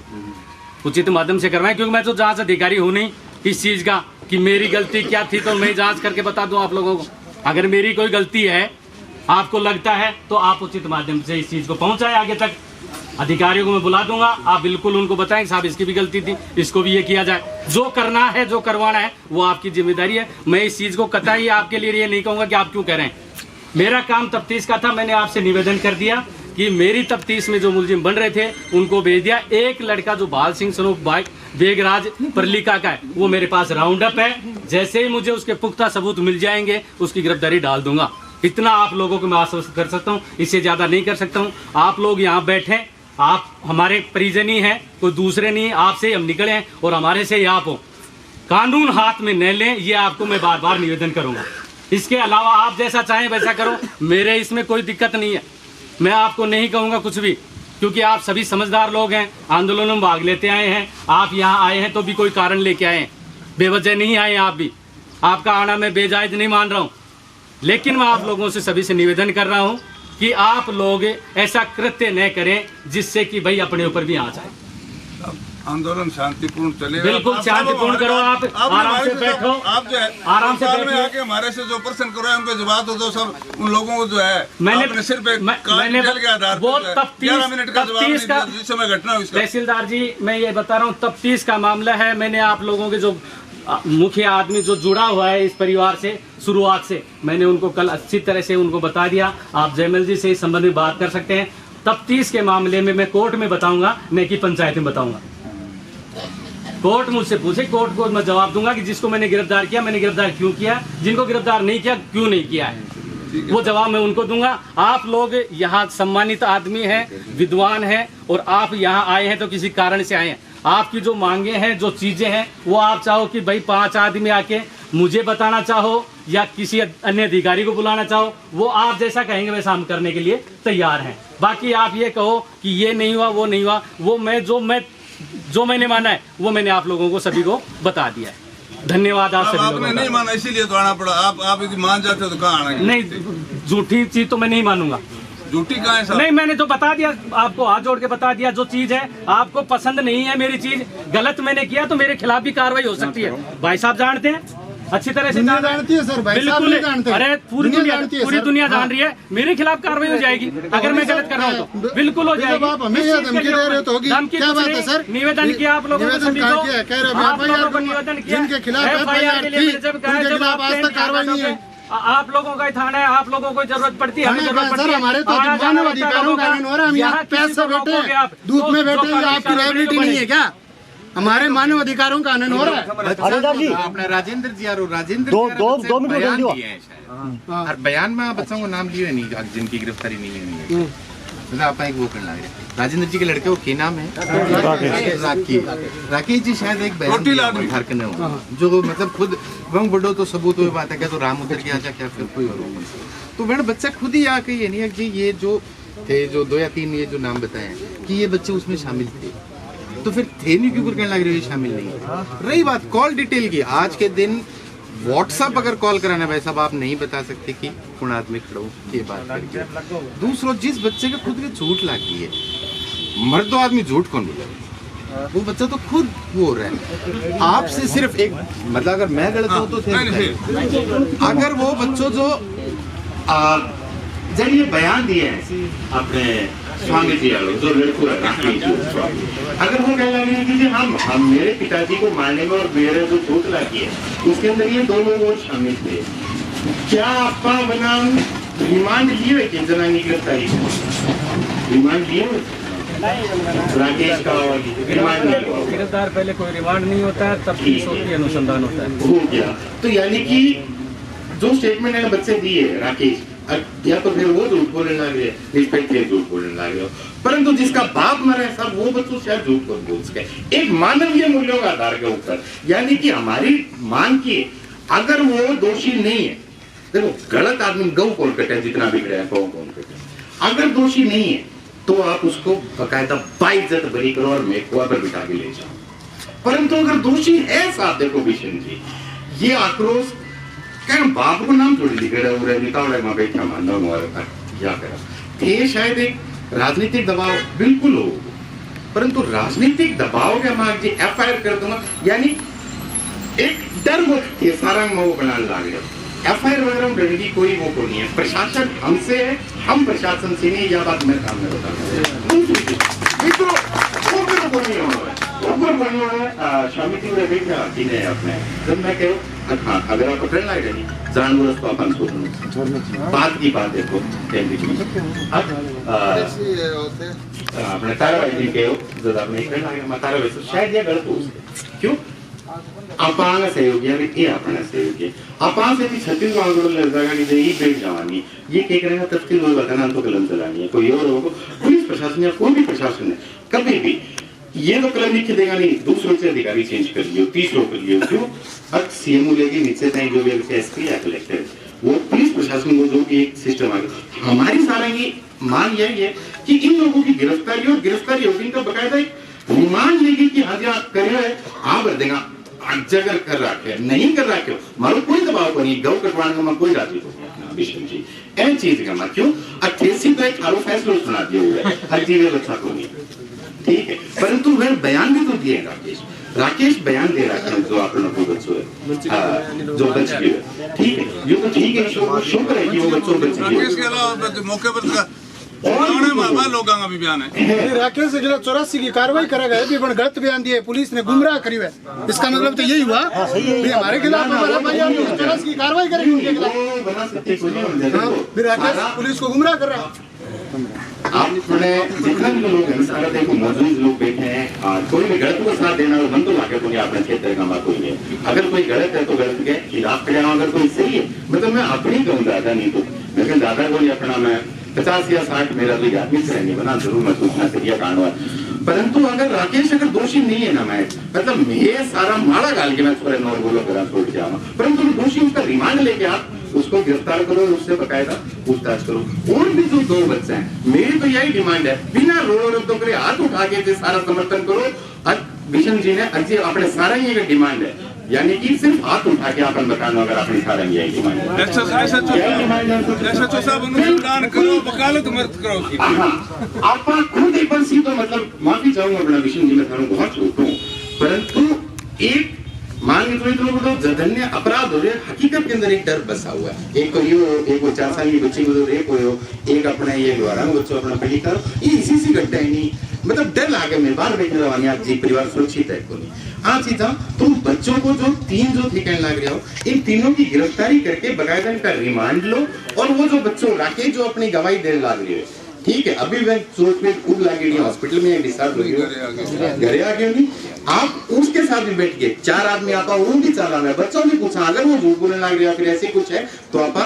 उचित माध्यम से करवाएं। क्योंकि मैं तो जांच अधिकारी हूँ नहीं इस चीज़ का कि मेरी गलती क्या थी तो मैं जांच करके बता दूं आप लोगों को। अगर मेरी कोई गलती है आपको लगता है तो आप उचित माध्यम से इस चीज़ को पहुंचाएं आगे तक। अधिकारियों को मैं बुला दूंगा, आप बिल्कुल उनको बताएं साहब इसकी भी गलती थी, इसको भी ये किया जाए। जो करना है, जो करवाना है वो आपकी जिम्मेदारी है। मैं इस चीज़ को कतई आपके लिए ये नहीं कहूँगा कि आप क्यों कह रहे हैं। मेरा काम तफ्तीश का था, मैंने आपसे निवेदन कर दिया कि मेरी तफ्तीश में जो मुलजिम बन रहे थे उनको भेज दिया। एक लड़का जो बाल सिंह सनोफ बेगराज परलिका का है वो मेरे पास राउंड अप है, जैसे ही मुझे उसके पुख्ता सबूत मिल जाएंगे उसकी गिरफ्तारी डाल दूंगा। इतना आप लोगों को मैं आश्वस्त कर सकता हूँ, इससे ज़्यादा नहीं कर सकता हूँ। आप लोग यहाँ बैठे, आप हमारे परिजन ही हैं, कोई दूसरे नहीं। आपसे हम निकले हैं और हमारे से ही आप हो। कानून हाथ में न लें, ये आपको मैं बार बार निवेदन करूंगा। इसके अलावा आप जैसा चाहें वैसा करो, मेरे इसमें कोई दिक्कत नहीं है। मैं आपको नहीं कहूँगा कुछ भी, क्योंकि आप सभी समझदार लोग हैं, आंदोलन में भाग लेते आए हैं। आप यहाँ आए हैं तो भी कोई कारण लेके आए हैं, बेवजह नहीं आए आप भी। आपका आना मैं बेजायज नहीं मान रहा हूँ, लेकिन मैं आप लोगों से सभी से निवेदन कर रहा हूँ कि आप लोग ऐसा कृत्य न करें जिससे कि भाई अपने ऊपर भी आ जाए। आंदोलन शांतिपूर्ण चलेगा, बिल्कुल शांतिपूर्ण करो। आप आराम से बैठो, आप जो है आराम से में आके हमारे से जो प्रश्न करो उनको जवाब दो। तो सब उन लोगों को जो है मैंने सिर्फ मैंने वो 11 मिनट का जवाब तफ्तीश का जिस समय घटना हुई। तहसीलदार जी मैं ये बता रहा हूँ, तफ्तीश का मामला है। मैंने आप लोगों के जो मुख्य आदमी जो जुड़ा हुआ है इस परिवार से शुरुआत से, मैंने उनको कल अच्छी तरह से उनको बता दिया। आप जयमल जी से इस संबंध में बात कर सकते हैं। तफ्तीश के मामले में मैं कोर्ट में बताऊंगा, न कि पंचायत में बताऊंगा। कोर्ट मुझसे पूछे, कोर्ट को मैं जवाब दूंगा कि जिसको मैंने गिरफ्तार किया, मैंने गिरफ्तार क्यों किया, जिनको गिरफ्तार नहीं किया क्यों नहीं किया है, वो जवाब मैं उनको दूंगा। आप लोग यहाँ सम्मानित आदमी हैं, विद्वान हैं, और आप यहाँ आए हैं तो किसी कारण से आए हैं। आपकी जो मांगे हैं, जो चीजें हैं, वो आप चाहो कि भाई 5 आदमी आके मुझे बताना चाहो या किसी अन्य अधिकारी को बुलाना चाहो, वो आप जैसा कहेंगे वैसा हम करने के लिए तैयार हैं। बाकी आप ये कहो कि ये नहीं हुआ, वो नहीं हुआ, वो जो मैंने माना है वो मैंने आप लोगों को सभी को बता दिया है। धन्यवाद आप सभी लोगों का। आपने नहीं माना इसीलिए तो आना पड़ा। आप यदि मान जाते तो कहाँ आना? नहीं, झूठी चीज तो मैं नहीं मानूंगा। झूठी कहाँ है साहब? नहीं, मैंने तो बता दिया, आपको हाथ जोड़ के बता दिया। जो चीज है आपको पसंद नहीं है, मेरी चीज गलत मैंने किया तो मेरे खिलाफ भी कार्रवाई हो सकती है। भाई साहब जानते हैं, अच्छी तरह से जानती है सर, भाई साहब नहीं जानते। अरे पूरी दुनिया जान रही है, मेरे खिलाफ कार्रवाई हो जाएगी अगर मैं गलत कर रहा हूँ तो बिल्कुल हो जाएगी। आप हमें धमकी दे रहे तो होगी, क्या बात है सर? निवेदन किया आप लोगों को, सभी को आप लोगों को निवेदन किया, जिनके खिलाफ FIR के लिए जब कहा जब आप आज तक कार्रवाई नहीं है। आप लोगों का ही थाना है, आप लोगों को जरूरत पड़ती है, हमें जरूरत पड़ती है। हमारे तो मानव अधिकारों का कानून हो रहा है, हम यहाँ पैसे बैठे हैं, धूप में बैठे हैं, आपकी लाइबिलिटी नहीं है क्या? हमारे मानव अधिकारों का आनंद हो रहा है। अपने राजेंद्र जी और राजेंद्र दो मिनट बयान दिए हैं शायद, और बयान में बच्चों को नाम लिए नहीं जिनकी गिरफ्तारी नहीं है। मतलब आप एक वो करना है, राजेंद्र जी के लड़के को क्या नाम है? राकेश जी शायद एक बयान जो मतलब खुद वंग बड़ो तो सबूत हुई बात है क्या, तो राम उतर के आजा क्या फिर कोई और, तो मैंने बच्चा खुद ही आके ये नहीं है कि ये जो थे जो 2 या 3 ये जो नाम बताए कि ये बच्चे उसमें शामिल थे, तो फिर थे नहीं क्यों कहने लग रहे हो शामिल नहीं। रही बात कॉल डिटेल की, आज के दिन व्हाट्सएप अगर कॉल कराना भाई साहब आप नहीं बता सकते कि कौन आदमी खड़ो ये बात करके। दूसरों जिस बच्चे के खुद के झूठ लगी है, मर्द आदमी झूठ कौन बोले, वो बच्चा तो खुद बोल रहा है आपसे सिर्फ एक मतलब अगर मैं गलत हूँ तो थे। अगर वो बच्चों जो जब ये बयान दिए हैं अपने स्वामी जी जो लड़कों अगर वो कह लगे कि हम मेरे पिताजी को मारने में और मेरे जो चोट लगी है उसके अंदर ये 2 लोग और शामिल थे, क्या आपका बनाम रिमांड लिए हुए कि जनानी गिरफ्तारी रिमांड लिए हुए? राकेश का और रिमांड नहीं हुआ। गिरफ्तार पहले कोई रिमांड नहीं होता है, तफ्तीश होती है, अनुसंधान होता है। हो गया। तो यानी कि जो स्टेटमेंट है बच्चे दिए राकेश, या तो फिर वो झूठ बोलने लगे, निष्पक्ष झूठ बोलने लगे, परंतु जिसका बाप मरे सब वो बच्चों शायद झूठ बोल सके। एक मानवीय मूल्यों का आधार के ऊपर, यानी कि हमारी मान की अगर वो दोषी नहीं है, देखो गलत आदमी गौ कौन कटे, जितना बिगड़ा है गौ कौन कटे, अगर दोषी नहीं है तो आप उसको बकायदा बाइज्जत बरी करो और मेकुआ पर बिठा के ले जाओ। परंतु अगर दोषी है साहब, देखो बिशन जी, ये आक्रोश क्या बाप को नाम थोड़ी लिखे रहे निकाल माँ बैठा मानना क्या करा, ये शायद एक राजनीतिक दबाव बिल्कुल हो, परंतु राजनीतिक दबाव के माँ जी FIR कर दूंगा, यानी एक डर वो सारा वो बनाने लग गया। FIR वगैरह डर की कोई वो को नहीं है, प्रशासन हमसे है, हम प्रशासन से नहीं, यह बात मैं सामने बता मित्रों समिति में देखा जिन्हें अपने जब मैं कहो हाँ अगर आप पकड़ लाए नहीं जानवर तो अपन सोचना बात की बात देखो अपने ताराबाई जी कहो जब आपने पकड़ लाए ताराबाई शायद ये गलत हो क्यों अपांग सहयोगी ये अपना सहयोगी अपांग से भी छत्तीस आंदोलन लड़का की ये बेट जवानी ये क्या करेगा तफ्सील वो बताना तो कलम चलानी है कोई और होगा पुलिस प्रशासन या कोई भी प्रशासन है कभी भी ये तो कलम लिख देगा नहीं, दूसरों से अधिकारी चेंज कर लियो, तीसरों कर लियो, क्यों अब CMO लेके नीचे तक जो भी SP या कलेक्टर वो पुलिस प्रशासन को जो भी एक सिस्टम आ गया। हमारी सारंगी मांग यही है कि इन लोगों की गिरफ्तारी और गिरफ्तारी होगी इनका बकायदा एक रिमांड लेगी कि हाँ करे आप कर देगा जगह कर रखे नहीं कर रखे मारो कोई दबाव को नहीं, गौ कटवाने का कोई राजी हो विष्णु जी ऐसी चीज का क्यों 88 तो एक आरोप फैसला सुना दिया हुआ है हर चीज बच्चा को नहीं, ठीक है, परंतु वह बयान भी तो दिए राकेश बयान दे रहा है जो आप लोगों को बच्चों है जो बच गए, ठीक है, ये तो ठीक है, शुक्र है कि वो बच्चों बच गए। राकेश के अलावा मौके पर लोगों भी बयान है राकेश जो 84 की कार्रवाई करा गया भी गलत बयान दिए, पुलिस ने गुमराह करी है, इसका मतलब तो यही हुआ हमारे खिलाफ 84 की कार्रवाई करेगी उनके खिलाफ, राकेश पुलिस को गुमराह कर रहा है। आपने जितना भी लोग हैं सारा देखो मौजूद लोग बैठे हैं, कोई भी गलत को साथ देना मन तो लाके कोई अपने क्षेत्र का बात कोई है, अगर कोई गलत है तो गलत के खिलाफ खड़े हो, अगर कोई सही है मतलब मैं अपनी कहूँ दादा नहीं तो लेकिन दादा को नहीं अपना मैं 50 या 60 मेरा तो आदमी से नहीं बना जरूर मैं सोचना चाहिए कांड हुआ, परंतु अगर राकेश अगर दोषी नहीं है ना मैं मतलब मैं सारा माड़ा गाल के मैं थोड़े नौ बोलो घर छोड़ के आऊँ, परंतु दोषी उसका रिमांड लेके आप उसको गिरफ्तार करो, उससे बकायदा पूछताछ करो। और भी जो 2 बच्चे हैं मेरी तो यही डिमांड है बिना रो रद्दों करे हाथ उठा के सारा समर्थन करो। भीषण जी ने अजी अपने सारा ही एक डिमांड है, यानी कि सिर्फ हाथ उठा के अपन बताना अगर अपनी सारा यही डिमांड है वकालत मत करो। आप खुद एक बार सीधो मतलब माफी चाहूंगा अपना भीषण जी मैं थानों बहुत छोटू हूँ, परंतु एक मान लीजिए तो जघन्य अपराध हो रहे हकीकत के अंदर एक डर बसा हुआ है, एक को यो एक को 4 साल की बच्ची को रेप हो, एक अपना ये द्वारा बच्चों अपना पढ़ी करो, ये इसी घटना ही नहीं मतलब डर लागे मैं बाहर बैठने रवानी आप जी परिवार सुरक्षित है को नहीं आज सीधा तुम बच्चों को जो 3 जो ठिकाने लग रहे हो इन तीनों की गिरफ्तारी करके बकायदा इनका रिमांड लो, और वो जो बच्चों राकेश जो अपनी गवाही देने लग रही है, ठीक है, अभी वह चोट में खूब लगी हॉस्पिटल में डिस्चार्ज हो गया घरे आ गया नहीं, आप उसके साथ भी बैठ गए 4 आदमी आपा वो भी चला है, बच्चों भी पूछा अगर वो झूठ बोलने लग रहा फिर ऐसे कुछ है तो आपा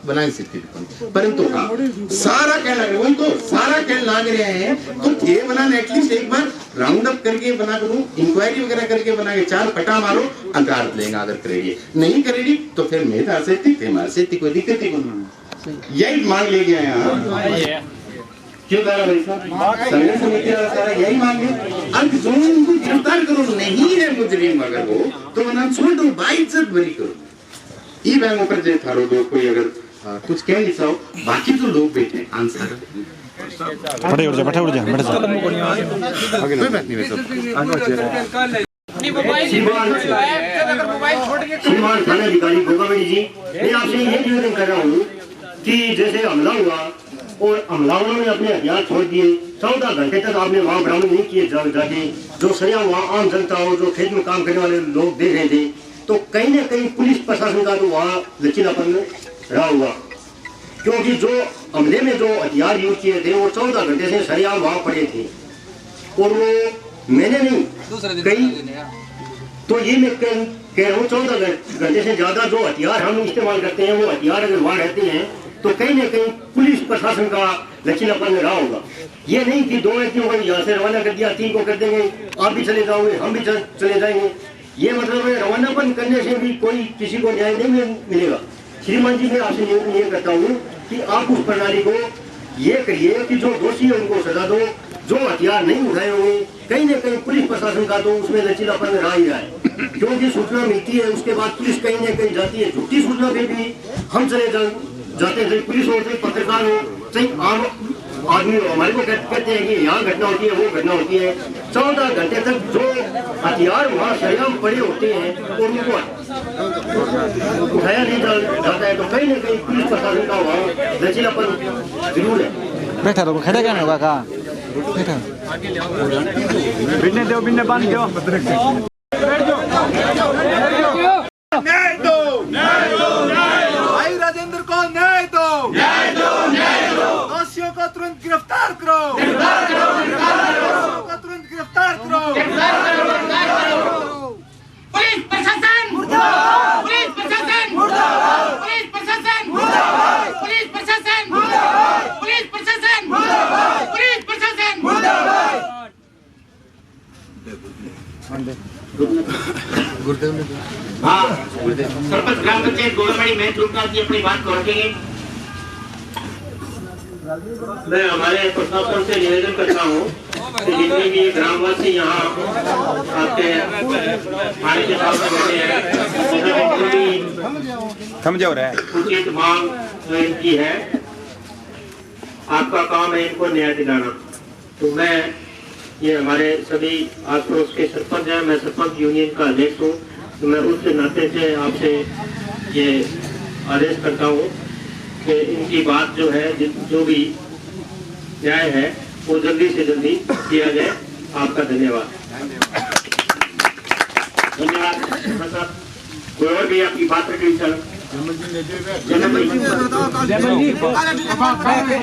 बनाए सकते, परंतु हाँ सारा कहना वही तो सारा कहने लग रहे हैं तो थे बनाने एटलीस्ट एक बार राउंड अप करके बना करूं इंक्वायरी वगैरह करके बना के 4 पटा मारो अंकार लेंगे, अगर करेगी नहीं करेगी तो फिर मेरा से मार से कोई दिक्कत ही नहीं, यही मांग ले गए हैं क्यों दारा भाई साहब संघर्ष समिति वाला सारा यही मांगे अंत जो उनको गिरफ्तार करो नहीं है मुजरिम अगर वो तो वरना छोड़ दो बाइज्जत बरी करो, ई बैंक ऊपर जे थारो दो कोई अगर कुछ कह नहीं चाहो बाकी जो लोग बैठे हैं आंसर बैठे उड़ जा कोई बात नहीं श्रीमान थाना अधिकारी गोगावड़ी जी मैं आपसे ये निवेदन कर रहा हूँ कि जैसे हमला हुआ और हमलावरों ने अपने हथियार छोड़ दिए, 14 घंटे तक आपने वहाँ बरामद नहीं किए जाके, जो सरिया वहाँ आम जनता और जो खेत में काम करने वाले लोग देख रहे थे, तो कहीं ना कहीं पुलिस प्रशासन का तो वहाँ लचीलापन रहा हुआ, क्योंकि जो हमले में जो हथियार यूज किए थे वो 14 घंटे से सरिया वहाँ पड़े थे, और वो मैंने नहीं कई, तो ये मैं कह रहा हूँ 14 घंटे से ज्यादा जो हथियार हम इस्तेमाल करते हैं वो हथियार अगर वहाँ रहते हैं तो कहीं ना कहीं पुलिस प्रशासन का लचीलापन रहा होगा। ये नहीं कि 2 व्यक्तियों को यहाँ से रवाना कर दिया, 3 को कर देंगे, आप भी चले जाओगे, हम भी चले जाएंगे। ये मतलब है रवानापन करने से भी कोई किसी को न्याय नहीं मिलेगा। श्रीमान जी, मैं आपसे निवेदन करता हूँ कि आप उस प्रणाली को ये करिए कि जो दोषी है उनको सजा दो, जो हथियार नहीं उठाए होंगे कहीं ना कहीं पुलिस प्रशासन का तो उसमें लचीलापन रहा ही रहा है, क्योंकि सूचना मिलती है उसके बाद पुलिस कहीं ना कहीं जाती है, झूठी सूचना पे भी हम चले जाते हैं, पुलिस हो चाहे पत्रकार हो चाहे आम आदमी हो, हमारे को कहते हैं कि यहाँ घटना होती है, वो घटना होती है। 14 घंटे तक जो हथियार वहाँ सरेआम पड़े होते हैं और उनको उठाया नहीं जाता है, तो कहीं ना कहीं पुलिस प्रशासन का वहाँ लचीलापन जरूर है। बैठा रहो, खड़ा क्या होगा का बैठा बिन्ने दो, बिन्ने बांध दो, न्याय दो, भाई राजेंद्र को न्याय दो, दोषियों को तुरंत गिरफ्तार करो, दोषियों को तुरंत गिरफ्तार करो। पुलिस प्रशासन मुर्दाबाद, पुलिस प्रशासन मुर्दाबाद, पुलिस प्रशासन मुर्दाबाद, पुलिस प्रशासन मुर्दाबाद, पुलिस प्रशासन मुर्दाबाद, पुलिस प्रशासन मुर्दाबाद। हाँ, सरपंच ग्राम पंचायत गोलमाड़ी में ग्रुपनाथ जी अपनी बात को रखेंगे। मैं हमारे प्रशासन से निवेदन करता हूँ कि जितने भी ग्रामवासी यहाँ आते हैं, पानी के साथ बैठे हैं, समझो रहा है उचित मांग जो इनकी है, आपका काम है इनको न्याय दिलाना। तो मैं ये हमारे सभी आस पड़ोस के सरपंच हैं, मैं सरपंच यूनियन का अध्यक्ष हूँ, तो मैं उस नाते से आपसे ये आदेश करता हूँ कि इनकी बात जो है, जो भी न्याय है वो जल्दी से जल्दी किया जाए। आपका धन्यवाद। धन्यवाद। कोई और भी आपकी बात रखनी सर?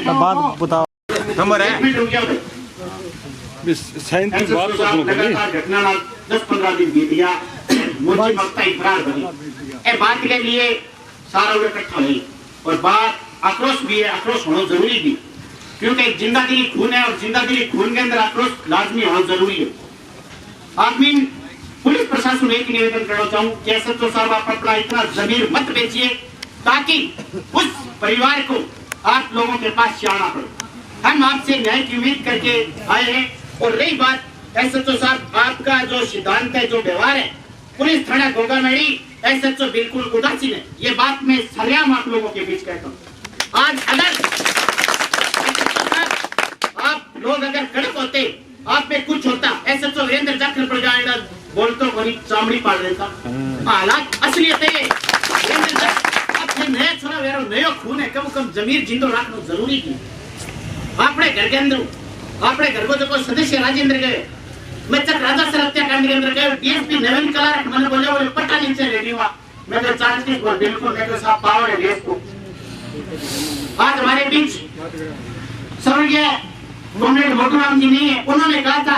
बात बताओ नंबर है घटना 10-15 दिन बीत गया, मुझे वक्त इकरार बनी ए बात के लिए सारा इकट्ठा हुई और बात आक्रोश भी है, आक्रोश होना जरूरी भी, क्योंकि जिंदादिली खून है और जिंदादिली खून के अंदर आक्रोश लाजमी होना जरूरी है। आदमी पुलिस प्रशासन एक निवेदन करना चाहूँ कि एसएचओ साहब आप अपना इतना जमीर मत बेचिए ताकि उस परिवार को आप लोगों के पास जाना पड़े। हम आपसे न्याय की उम्मीद करके आए हैं। और रही बात एसएचओ साहब, आपका जो सिद्धांत है, जो व्यवहार है, पुलिस थाना गोगामेड़ी एसएचओ बिल्कुल उदासीन है, ये बात मैं सरेआम आप लोगों के बीच कहता हूँ। आज अगर आप लोग अगर कड़क होते, आप में कुछ होता, एसएचओ वीरेंद्र जाखर पर जाएगा बोलतो कोई चामड़ी पाड़ देता। हालात असलियत है, आपने नया छोरा वेरो नयो खून है, कम जमीर जिंदो रखना जरूरी थी। आपने घर के अंदर, आपने घर को जो सदस्य राजेंद्र गए, मैं चक राजा सर हत्याकांड के अंदर गए, डीएसपी नवीन कला मैंने बोले वो पट्टा नीचे रेडी हुआ, मैं तो चार्ज बोल बिल्कुल मेरे साथ पावर है देश को। आज हमारे बीच स्वर्गीय कॉमरेड मोटूराम जी नहीं है, उन्होंने कहा था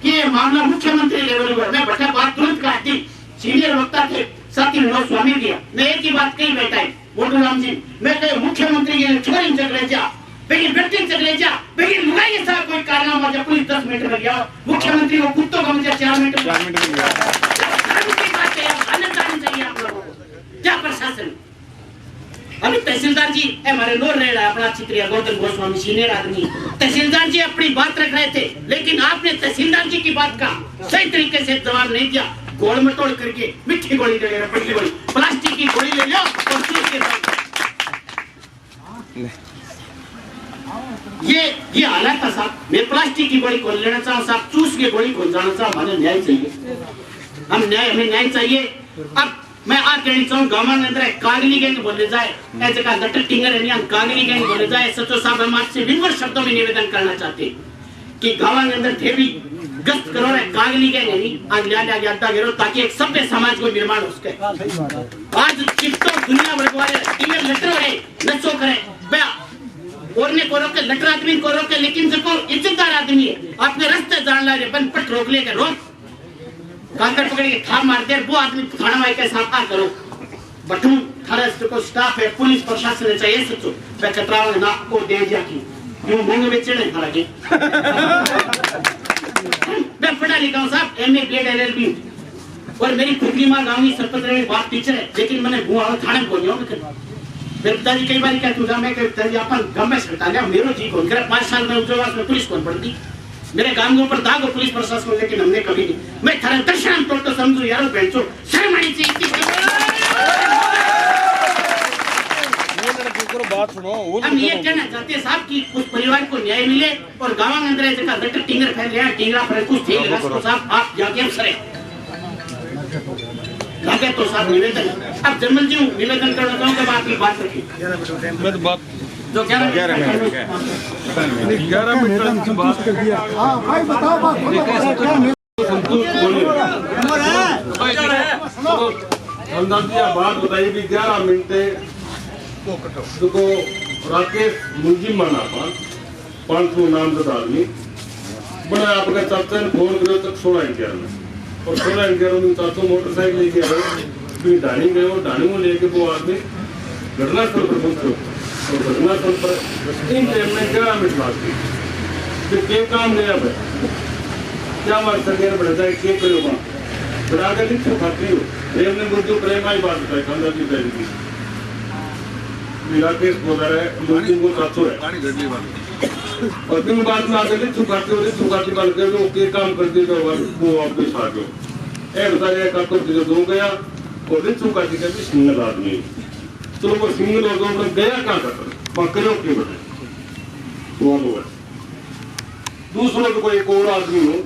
कि ये मामला मुख्यमंत्री लेवल पर, मैं बटा बात तुरंत कहा थी, सीनियर वक्ता थे साथ ही विनोद स्वामी दिया, मैं एक ही बात कही बैठा है मोटूराम जी, मैं कहे मुख्यमंत्री के छोरी चक्रे जा लेकिन व्यक्ति चले जा, लेकिन लुगाई के साथ कोई कारनामा जब पुलिस 10 मिनट में गया, मुख्यमंत्री को कुत्तों को मुझे 4 मिनट में चाहिए आप लोगों को। क्या प्रशासन, अभी तहसीलदार जी हमारे नोर रह रहा है अपना चित्रिया गौतम गोस्वामी सीनियर आदमी, तहसीलदार जी अपनी बात रख रहे थे, लेकिन आपने तहसीलदार जी की बात का सही तरीके से जवाब नहीं दिया, गोड़ मटोड़ करके मिट्टी गोली ले रहे, पतली गोली प्लास्टिक की गोली ले लो और चूस के ये हालत है साहब। मैं प्लास्टिक की गोली खोल लेना चाहूँ साहब, चूस के गोली खोल जाना चाहूँ, हमें न्याय चाहिए, हमें न्याय चाहिए। अब मैं आ कहना चाहूँ गाँव में अंदर कागली गैंग बोले जाए, ऐसे का लटर टिंगर है, कागली गैंग बोले जाए। सचो साहब हम आपसे विनम्र शब्दों में निवेदन करना चाहते हैं कि गाँव के अंदर थे भी गश्त करो रहे कागली गैंग है नहीं, आज आगे अड्डा गिरो ताकि एक सभ्य समाज को निर्माण हो सके। आज चित्तों दुनिया भर वाले टिंगर लटर रहे नशो करे, और ने को रोके लटर आदमी को रोके, लेकिन जो इज्जतदार आदमी है आपके रास्ते जान ला रहे बन पट रोक ले के रोक कांकर पकड़ के थाप मार दे, वो आदमी थाना में के साफ करो बटू थारा को स्टाफ है, पुलिस प्रशासन है चाहिए सचो मैं कतराव ना को दे दिया की क्यों मोंगे में चढ़े थारा के मैं पढ़ा लिखा हूं साहब, एमए बीएड एलएलबी और मेरी खुदली मां गांव की सरपंच रही बात टीचर है, लेकिन मैंने बुआ थाने को नहीं हो मेरे पिताजी कई बार क्या तुझा मैं पिताजी अपन गम में सरता लिया मेरो जी को करे 5 साल में उज्जवल में पुलिस कौन पड़ती मेरे काम के ऊपर दाग पुलिस प्रशासन, लेकिन हमने कभी नहीं, मैं थारा दर्शन तोड़ तो समझू यार बेंचो शर्म आनी चाहिए। बात सुनो, हम ये कहना चाहते हैं साहब कि उस परिवार को न्याय मिले और गांव के अंदर जगह लटर टिंगर फैल गया, टिंगरा पर कुछ थे लगा साहब आप जाके हम सरे लगे तो साहब निवेदन अब जमल जी निवेदन करना चाहूंगा बात की बात रखी मैं तो बात जो कह रहा है 11 मिनट की बात कर दिया। हाँ भाई बताओ बात बात बताइए कि 11 मिनट देखो राकेश मुंजी माना 500 नाम का आदमी बड़ा आपका चाचा ने फोन करो तक 16 इंडिया में और 16 इंडिया में चाचा मोटरसाइकिल लेके आए फिर ढाणी गए और ढाणी में लेके वो आदमी घटनास्थल पर पहुंचे और घटनास्थल पर इन टाइम में 11 मिनट बात की फिर क्या काम गया भाई क्या मार सके बढ़ जाए क्या करो वहाँ बढ़ा कर लिख खाती हो प्रेम ने मुझे प्रेम आई बात बताई खानदान की पहली की राकेश बोल रहा है मुझे वो साथों है और तुम बात में आगे चुकाती बात कर दो के काम करते तो वो आपके साथ हो ए बता रहे का तो दो गया और दिन चुकाती का भी सिंगल आदमी तो वो सिंगल और दो गया कहाँ कर पकड़ो क्यों बता वो लोग दूसरों को एक और आदमी हो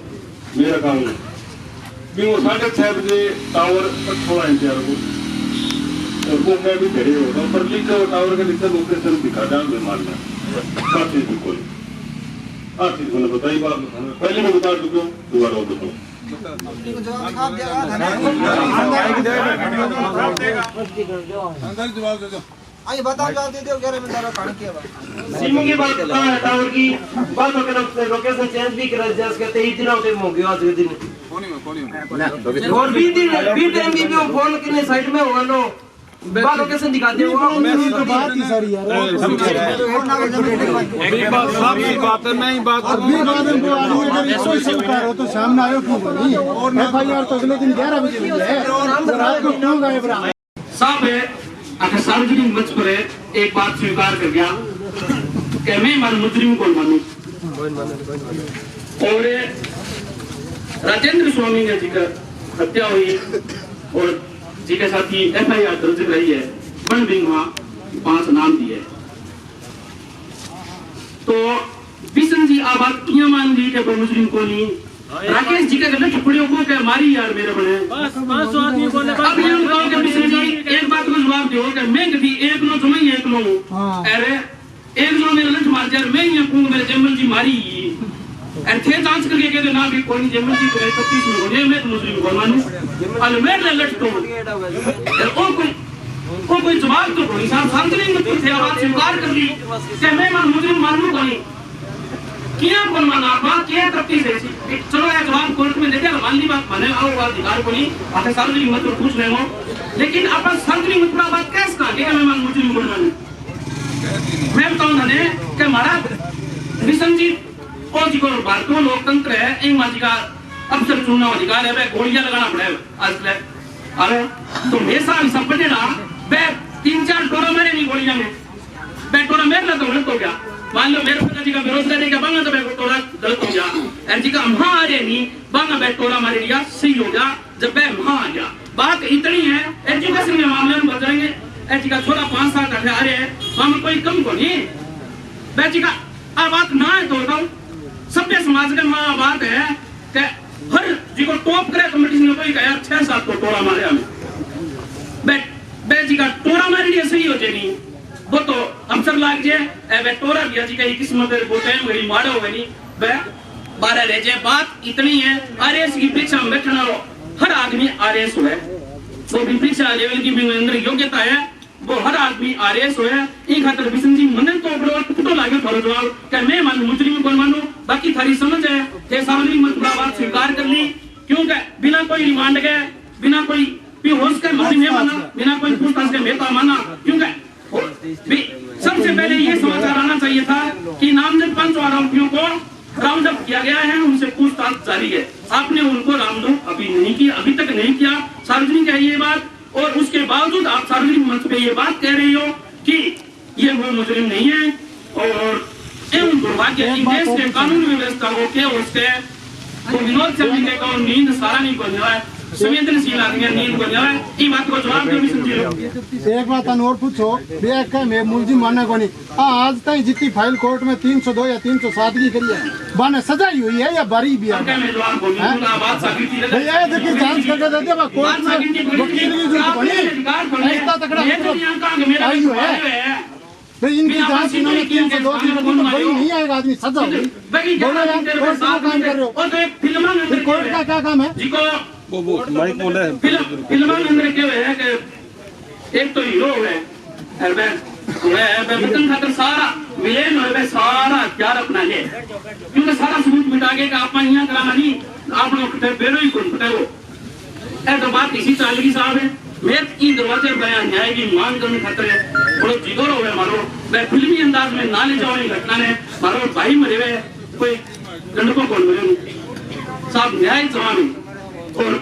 मेरा काम भी वो 6:30 बजे टावर पर थोड़ा इंतजार को और वो मैं भी खड़े होता हूँ पर लिखा टावर का लिखा लोकेशन दिखा था मैं मारना काफी कोई आप चीज मैंने बताई बात पहले मैं बता चुका हूँ दोबारा बताऊँ आइए बताओ जवाब दे दो 11 मिनट पानी की आवाज सिम की बात टावर की बात होकर लोकेशन चेंज भी करा जा सकते हैं इतना टाइम हो गया आज के दिन और भी टाइम भी फोन कितने साइड में होगा नो बात लोकेशन दिखाते हो मेरी तो बात ही सारी यार एक बात साफ सी बात है मैं ही बात अभी बाद में आदमी अगर इसको से उतार हो तो सामने आयो क्यों बनी एफआईआर तो अगले दिन 11 बजे मिली है और रात को क्यों गायब रहा साहब है अगर सार्वजनिक मंच पर है एक बात स्वीकार कर गया कि मैं मान मुजरिम को मानूं और राजेंद्र स्वामी ने जी का हत्या हुई और जी के साथ ही एफआईआर दर्ज रही है वन विंग वहां 5 नाम दिए तो बिशन जी आबाद किया मान ली के मुजरिम को नहीं राकेश जी का गलत टुकड़ियों को क्या मारी यार मेरे बने बस आदमी बोले अब ये उनको के बिशन जी एक बात को जवाब दो कि मैं कभी एक नो तुम ही एक नो अरे एक नो मेरे लठ मार यार मैं ये कहूं मेरे जमल जी मारी और थे जांच करके कहते ना भी कोई जमल जी को 25 में होने में मुजरिम को मानू अल मेरे लठ तो ओ कोई जवाब तो कोई साहब सांगली मत थे आवाज स्वीकार कर ली कि मैं मान मुजरिम मानू कोई किया कौन माना बात क्या करती है चलो ये जवाब कोर्ट में देते मान ली बात माने आओ अधिकार को नहीं आते सार्वजनिक मत पर पूछ रहे हो लेकिन अपन सार्वजनिक मत पर बात कैसे कहा कि मैं मान मुजरिम को मानू मैं बताऊं ना कि हमारा विशन जी और जी को भारतीय लोकतंत्र है इन माजी का अफसर चुनना अधिकार है वे गोलियां लगाना पड़ेगा असले अरे तो हमेशा सब बने ना वे 3-4 टोरा मेरे नहीं गोलियां में वे टोरा मेरे ना तो गलत हो गया मान लो मेरे पिताजी का बेरोजगारी का बांगा तो मैं टोरा गलत हो गया और जी का वहां आ रहे नहीं बांगा मैं टोरा मारे लिया सही हो गया जब मैं वहां आ गया बात इतनी है एजुकेशन के मामले में बताएंगे एजी का छोरा 5 साल का आ रहे हैं वहां कोई कम को नहीं बेटी का बात ना है तो बताऊं सभ्य समाज का मां बात है कि हर जी को टॉप करे कंपटीशन में कोई का यार 6-7 को टोरा मारे हमें बे जी का टोरा मारे लिए सही हो जाएगी वो तो अफसर लाग जाए बे टोरा भी जी का किस्मत है वो टाइम गई मारो गई बे 12 रह जाए बात इतनी है आरएस की परीक्षा में बैठना हो हर आदमी आरएस है वो भी परीक्षा लेवल की भी अंदर योग्यता है वो हर आदमी आरएस है एक खातर बिशन जी मन तो फुटो लाग्यो मारो जवाब क्या मैं मानू मुजरिम कौन मानू बाकी थारी समझ है ये सार्वजनिक मंच बात स्वीकार कर ली क्योंकि बिना कोई रिमांड के बिना कोई बेहोश के मुझे नहीं माना बिना कोई पूछताछ के मैं तो माना क्योंकि सबसे पहले ये समाचार आना चाहिए था कि नामजद 5 आरोपियों को राउंड अप किया गया है उनसे पूछताछ जारी है आपने उनको राउंड अप अभी नहीं किया अभी तक नहीं किया सार्वजनिक है ये बात और उसके बावजूद आप सार्वजनिक मंच पे ये बात कह रही हो कि ये वो मुजरिम नहीं है और एवं दुर्भाग्य की देश के कानून व्यवस्था को क्या उसके तो विनोद चंद्रिका का नींद सारा नहीं को है संवेदनशील आदमी नींद को है ये बात को जवाब दो भी समझिए एक बात और पूछो बेक का मैं मुलजिम मानने को नहीं आज तक जितनी फाइल कोर्ट में 302 या 307 की करी है बाने सजाई हुई है या बारी भी है भैया देखिए जांच करके देते हैं कोर्ट में वकील की जरूरत पड़ी इतना तकड़ा आई है तो इनकी जांच इन्होंने 302 की बड़ी नहीं आएगा आदमी सजा हुई बोलो यार कोर्ट का काम कर रहे हो फिर कोर्ट का क्या काम है माइक बोले फिल्म अंदर क्या है कि एक तो हीरो है बतन खातर सारा विलेन है सारा हथियार अपना ले क्योंकि सारा सबूत मिटा के आप यहाँ कराना नहीं आप लोग बेरो ही कौन पता वो ऐ तो बात इसी चाल की साहब है मैं इन दरवाजे बयान न्याय की मांग करने खातर है बड़ो जिगोर हो गया मारो मैं फिल्मी अंदाज में ना ले जाओ घटना ने मारो भाई मरे हुए कोई गंडकों को मरे साहब न्याय जवान और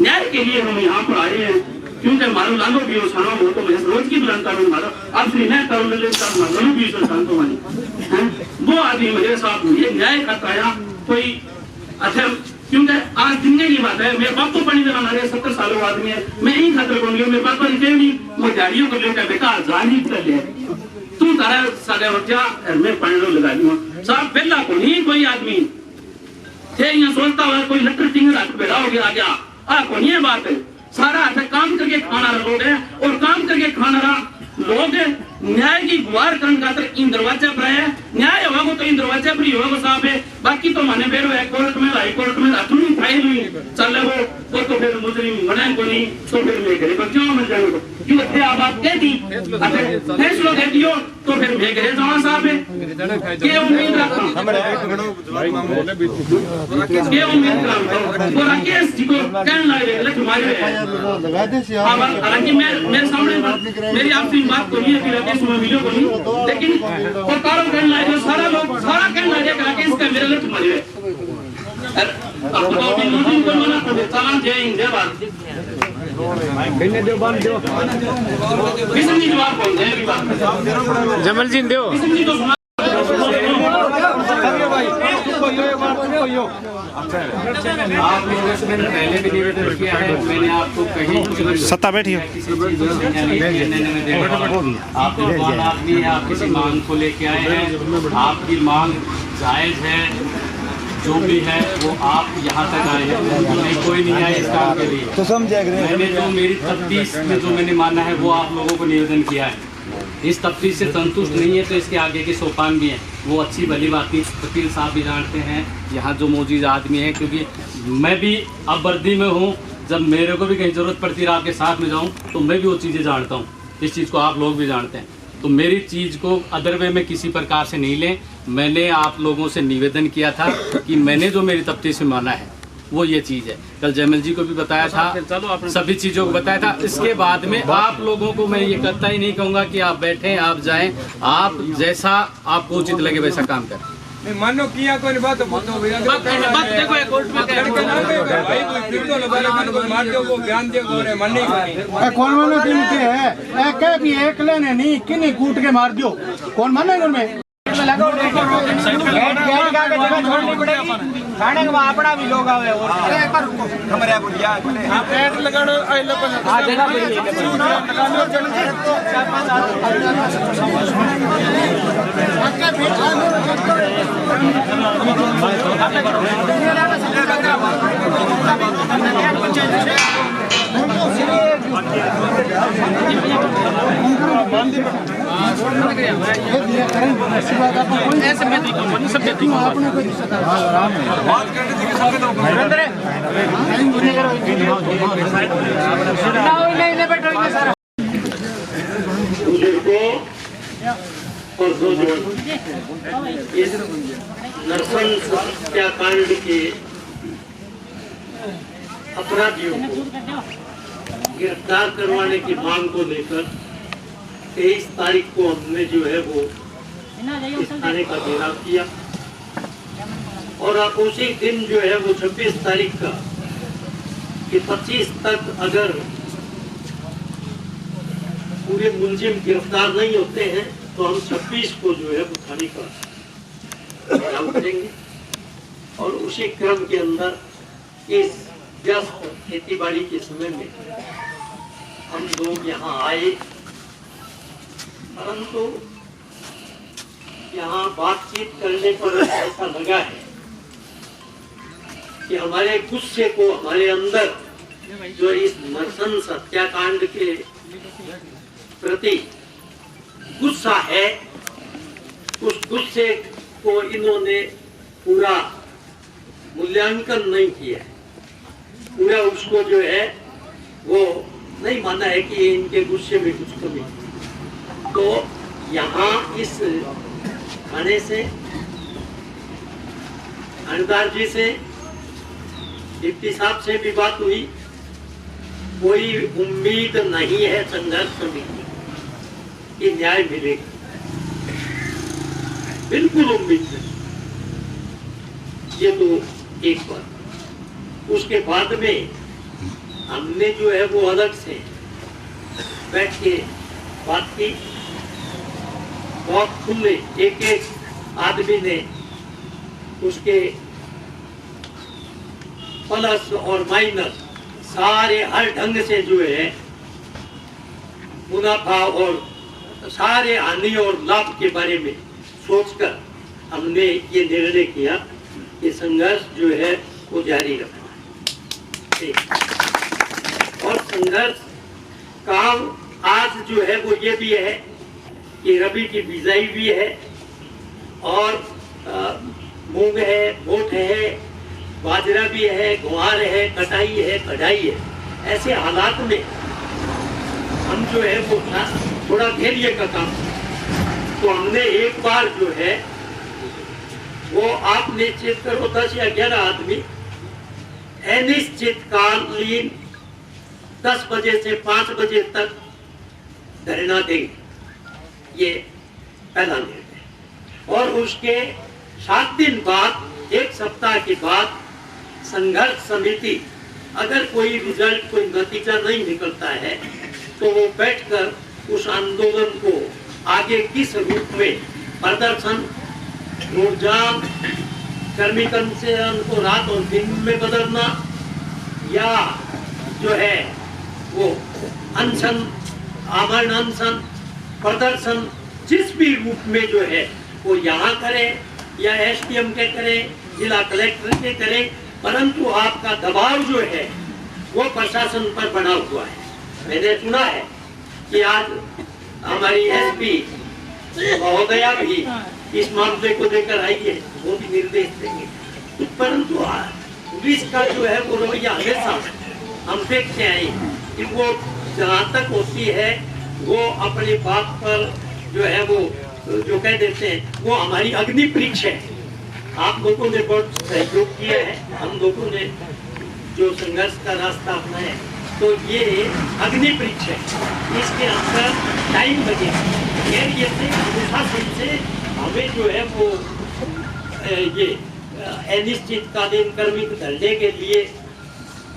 न्याय के लिए हम यहाँ पर आए हैं क्योंकि मारो लालो भी हो सानो हो तो मैं रोज की बुलंद करूँ मारो आप श्री मैं करूँ ले मारो भी हो शांतो मानी वो आदमी मेरे साथ ये न्याय करता है कोई अच्छा क्योंकि आज दुनिया की बात है मेरे बाप को पानी देना हमारे 70 सालों आदमी है मैं यही खतरे को लियो मेरे पास पर इतने नहीं वो झाड़ियों को लेकर बेकार जानी कर ले तू तारा सागे बच्चा मैं पानी लो लगा लियो साहब पहला को नहीं कोई आदमी थे यहाँ सोचता हुआ कोई लटर टिंगर हाथ पे रहोगे आ गया को नहीं बात है सारा हाथ काम करके खाना लोग है और काम करके खाना रहा लोग न्याय की गुहार करने खातर इन दरवाजे पर है न्याय होगा तो इन दरवाजे पर ही होगा साहब है बाकी तो माने बेरो है कोर्ट में हाई कोर्ट में अतुनी फाइल हुई चल वो तो फिर मुजरिम बने को नहीं तो फिर मैं घरे पर क्यों मिल जाऊंगा क्यों थे आप बात कहती फैसला दे दियो तो फिर मैं घरे जाऊँ साहब है क्या उम्मीद रखता क्या उम्मीद रखता वो राकेश जी को कहने लगे गलत हमारे हालांकि मेरे सामने मेरी आपसे बात को नहीं है राकेश में मिलो को नहीं लेकिन और कारण कहने लगे सारा लोग सारा कहने लगे राकेश का मेरे लिए तुम्हारे अब बताओ कि मुझे कोई मना कर चलान जय हिंद जय भारत किसी ने जवाब कौन दे जमल जी दो आप लोगों से मैंने पहले भी निवेदन किया है मैंने आपको कहीं सत्ता बैठी आप भगवान आदमी आप किसी मांग को लेके आए हैं आपकी मांग जायज है जो भी है वो आप यहाँ तक आए हैं नहीं कोई नहीं आए इस काम के लिए तो मैंने जो मेरी तफ्तीश में जो मैंने माना है वो आप लोगों को निवेदन किया है इस तफ्तीश से संतुष्ट नहीं है तो इसके आगे के सोपान भी हैं वो अच्छी भली बात नहीं वकील साहब भी जानते हैं यहाँ जो मौजूद आदमी है क्योंकि मैं भी अब वर्दी में हूँ जब मेरे को भी कहीं ज़रूरत पड़ती है आपके साथ में जाऊँ तो मैं भी वो चीज़ें जानता हूँ इस चीज़ को आप लोग भी जानते हैं तो मेरी चीज़ को अदर वे में किसी प्रकार से नहीं लें मैंने आप लोगों से निवेदन किया था कि मैंने जो मेरी तफ्तीश में माना है वो ये चीज़ है कल जयमल जी को भी बताया था सभी चीज़ों को बताया था इसके बाद में आप लोगों को मैं ये करता ही नहीं कहूँगा कि आप बैठें आप जाएं आप जैसा आपको उचित लगे वैसा काम करें मानो किया कोई बात देखो कोर्ट में मार दो वो बयान दे मन नहीं कौन मानो कि उनके है कह भी एक लेने नहीं किन्हीं कूट के मार दियो कौन माने उनमें छोड़नी पड़ेगी खाने का अपना भी लोग आवे और पेट लगानो और इस नरसंस हत्याकांड के अपराधियों को गिरफ्तार करवाने की मांग को लेकर 23 तारीख को हमने जो है वो इस थाने का घेराव किया और अब उसी दिन जो है वो 26 तारीख का कि 25 तक अगर पूरे मुलजिम गिरफ्तार नहीं होते हैं तो हम 26 को जो है वो थाने का घेराव करेंगे। और उसी क्रम के अंदर इस व्यस्त खेतीबाड़ी के समय में हम लोग यहाँ आए, परंतु यहाँ बातचीत करने पर ऐसा लगा है कि हमारे गुस्से को, हमारे अंदर जो इस नरसंस हत्याकांड के प्रति गुस्सा है, उस गुस्से को इन्होंने पूरा मूल्यांकन नहीं किया, पूरा उसको जो है वो नहीं माना है कि इनके गुस्से में कुछ कमी। तो यहाँ इस थाने से, थानेदार जी से, डिप्टी साहब से भी बात हुई, कोई उम्मीद नहीं है संघर्ष समिति कि न्याय मिलेगा, बिल्कुल उम्मीद नहीं। ये तो एक बात। उसके बाद में हमने जो है वो अलग से बैठ के बात की, बहुत खुले, एक एक आदमी ने उसके प्लस और माइनस सारे हर ढंग से जो है मुनाफा और सारे हानि और लाभ के बारे में सोचकर हमने ये निर्णय किया कि संघर्ष जो है वो जारी रखना है। और संघर्ष का आज जो है वो ये भी है कि रबी की बिजाई भी है और मूंग है, मोठ है, बाजरा भी है, ग्वार है, कटाई है, कढ़ाई है। ऐसे हालात में हम जो है वो थोड़ा धैर्य का काम, तो हमने एक बार जो है वो आप निश्चित करो 10 या 11 आदमी अनिश्चित कालीन 10 बजे से 5 बजे तक धरना देंगे, ये पहला निर्णय। और उसके 7 दिन बाद, 1 सप्ताह के बाद संघर्ष समिति अगर कोई रिजल्ट, कोई नतीजा नहीं निकलता है तो वो बैठकर उस आंदोलन को आगे किस रूप में, प्रदर्शन, रोजान, कर्मी कर्मचारियों को रात और दिन में बदलना, या जो है वो अनशन, आमरण अनशन, प्रदर्शन, जिस भी रूप में जो है वो यहाँ करे या एसडीएम के करे, जिला कलेक्टर के करे, परंतु आपका दबाव जो है वो प्रशासन पर बना हुआ है। मैंने सुना है कि आज हमारी एसपी महोदया भी इस मामले को लेकर आई है, वो भी निर्देश देंगे, परंतु पुलिस का जो है वो रवैया हमेशा हम देखते हैं कि वो जहाँ तक होती है वो अपनी बात पर जो है वो जो कह देते हैं, वो हमारी अग्नि परीक्षा है। आप लोगों ने बहुत सहयोग किया है, हम लोगों ने जो संघर्ष का रास्ता अपनाया, तो ये अग्नि परीक्षा है, इसके अंदर टाइम लगेगा। ये से हमें जो है वो ये अनिश्चितकालीन कर्मी धरने के लिए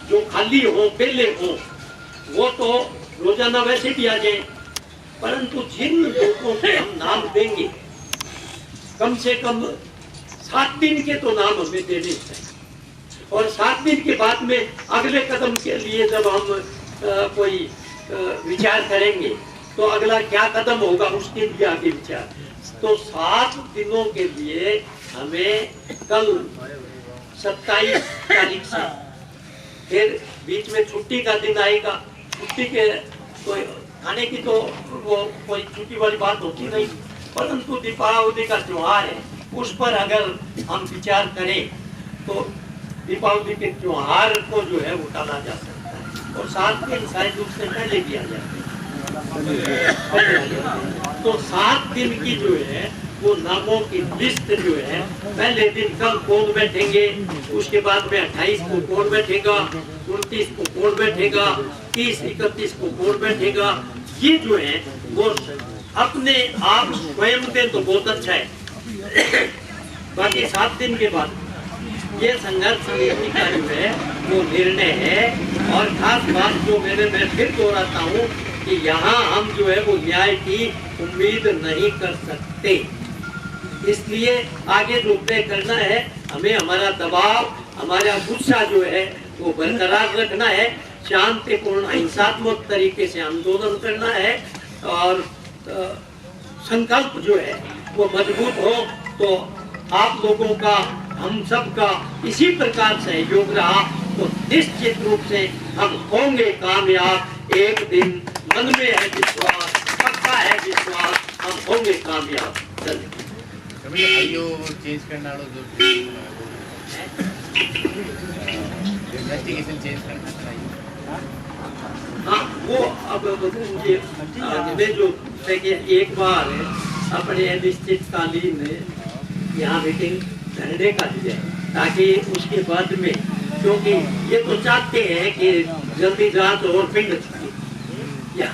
जो खाली हो, पहले हो, वो तो रोजाना वैसे भी आ जाए, परंतु जिन लोगों के हम नाम देंगे, कम से कम 7 दिन के तो नाम हमें देने चाहिए। और 7 दिन के बाद में अगले कदम के लिए जब हम कोई विचार करेंगे तो अगला क्या कदम होगा उसके लिए आगे विचार। तो 7 दिनों के लिए हमें कल 27 तारीख से, फिर बीच में छुट्टी का दिन आएगा, छुट्टी के कोई खाने की तो वो कोई छुट्टी वाली बात होती नहीं, परंतु दीपावली का त्योहार है, उस पर अगर हम विचार करें तो दीपावली के त्योहार को जो है वो टाला जा सकता है, और 7 दिन शायद उससे पहले भी आ जाते हैं। तो 7 दिन की जो है वो नामों की लिस्ट जो है, पहले दिन कल कोर्ट बैठेंगे, उसके बाद में 28 को कोर्ट बैठेगा, 29 को कोर्ट बैठेगा, 30, 31 को कोर्ट बैठेगा। ये जो है वो अपने आप स्वयं पे तो बहुत अच्छा है। बाकी 7 दिन के बाद ये संघर्ष समिति का जो है वो निर्णय है। और खास बात जो मैं फिर दोहराता हूँ कि यहाँ हम जो है वो न्याय की उम्मीद नहीं कर सकते, इसलिए आगे जो तय करना है हमें हमारा दबाव, हमारा गुस्सा जो है वो बरकरार रखना है, शांतिपूर्ण अहिंसात्मक तरीके से आंदोलन करना है और संकल्प जो है वो मजबूत हो। तो आप लोगों का, हम सब का इसी प्रकार सहयोग रहा तो निश्चित रूप से हम होंगे कामयाब। एक दिन मन में है विश्वास, पक्का है विश्वास, हम होंगे कामयाब। कभी आईओ चेंज करना हो जो इन्वेस्टिगेशन चेंज करना चाहिए। हाँ, वो अब मैं जो देखिए एक बार अपने अनिश्चितकालीन यहाँ मीटिंग धरने का दिया ताकि उसके बाद में, क्योंकि ये तो चाहते हैं कि जल्दी जांच और पिंड या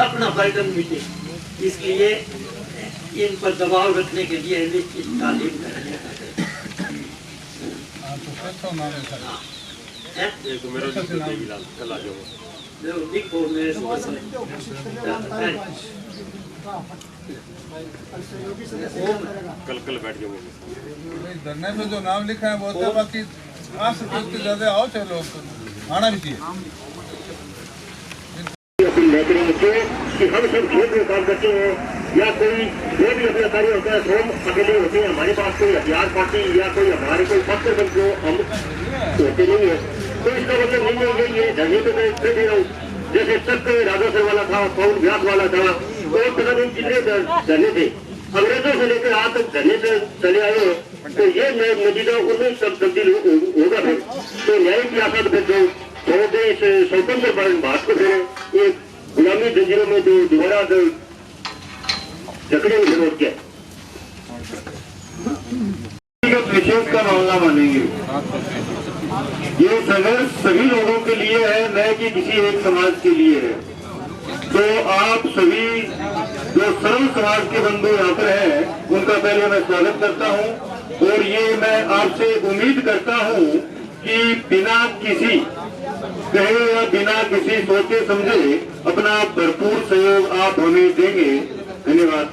अपना बर्डन मिटे, इसलिए इन पर दबाव रखने के लिए अनिश्चितकालीन धरने का कल बैठ जाओगे। धरने पे जो नाम लिखा है वो तो बाकी आप से ज्यादा आओ, चलो आना भी चाहिए। कि हम सब खेत में काम करते हैं या कोई जो भी अपना कार्य होता है हम अकेले होते हैं, हमारे पास कोई हथियार पार्टी या कोई हमारे कोई पक्ष बन जो हम होते नहीं है, तो इसका मतलब नहीं है यही है। धरने पे मैं दे रहा हूँ, जैसे तक राजा सर वाला था, पवन व्यास वाला था, और पता नहीं जितने धरने थे अंग्रेजों से लेकर आज तक धरने से चले आए हो, तो ये मजीदा उनमें सब तब्दील होगा। फिर तो न्याय की आशा फिर जो छोड़ते इस स्वतंत्र भारत को फिर एक गुलामी जंजीरों में जो दोबारा जकड़े विरोध किया विशेष का मामला मानेंगे। ये संघर्ष सभी लोगों के लिए है, न कि किसी एक समाज के लिए है। तो आप सभी जो सर्व समाज के बंधु यहाँ पर हैं उनका पहले मैं स्वागत करता हूँ और ये मैं आपसे उम्मीद करता हूँ कि बिना किसी कहे या बिना किसी सोचे समझे अपना भरपूर सहयोग आप हमें देंगे। धन्यवाद।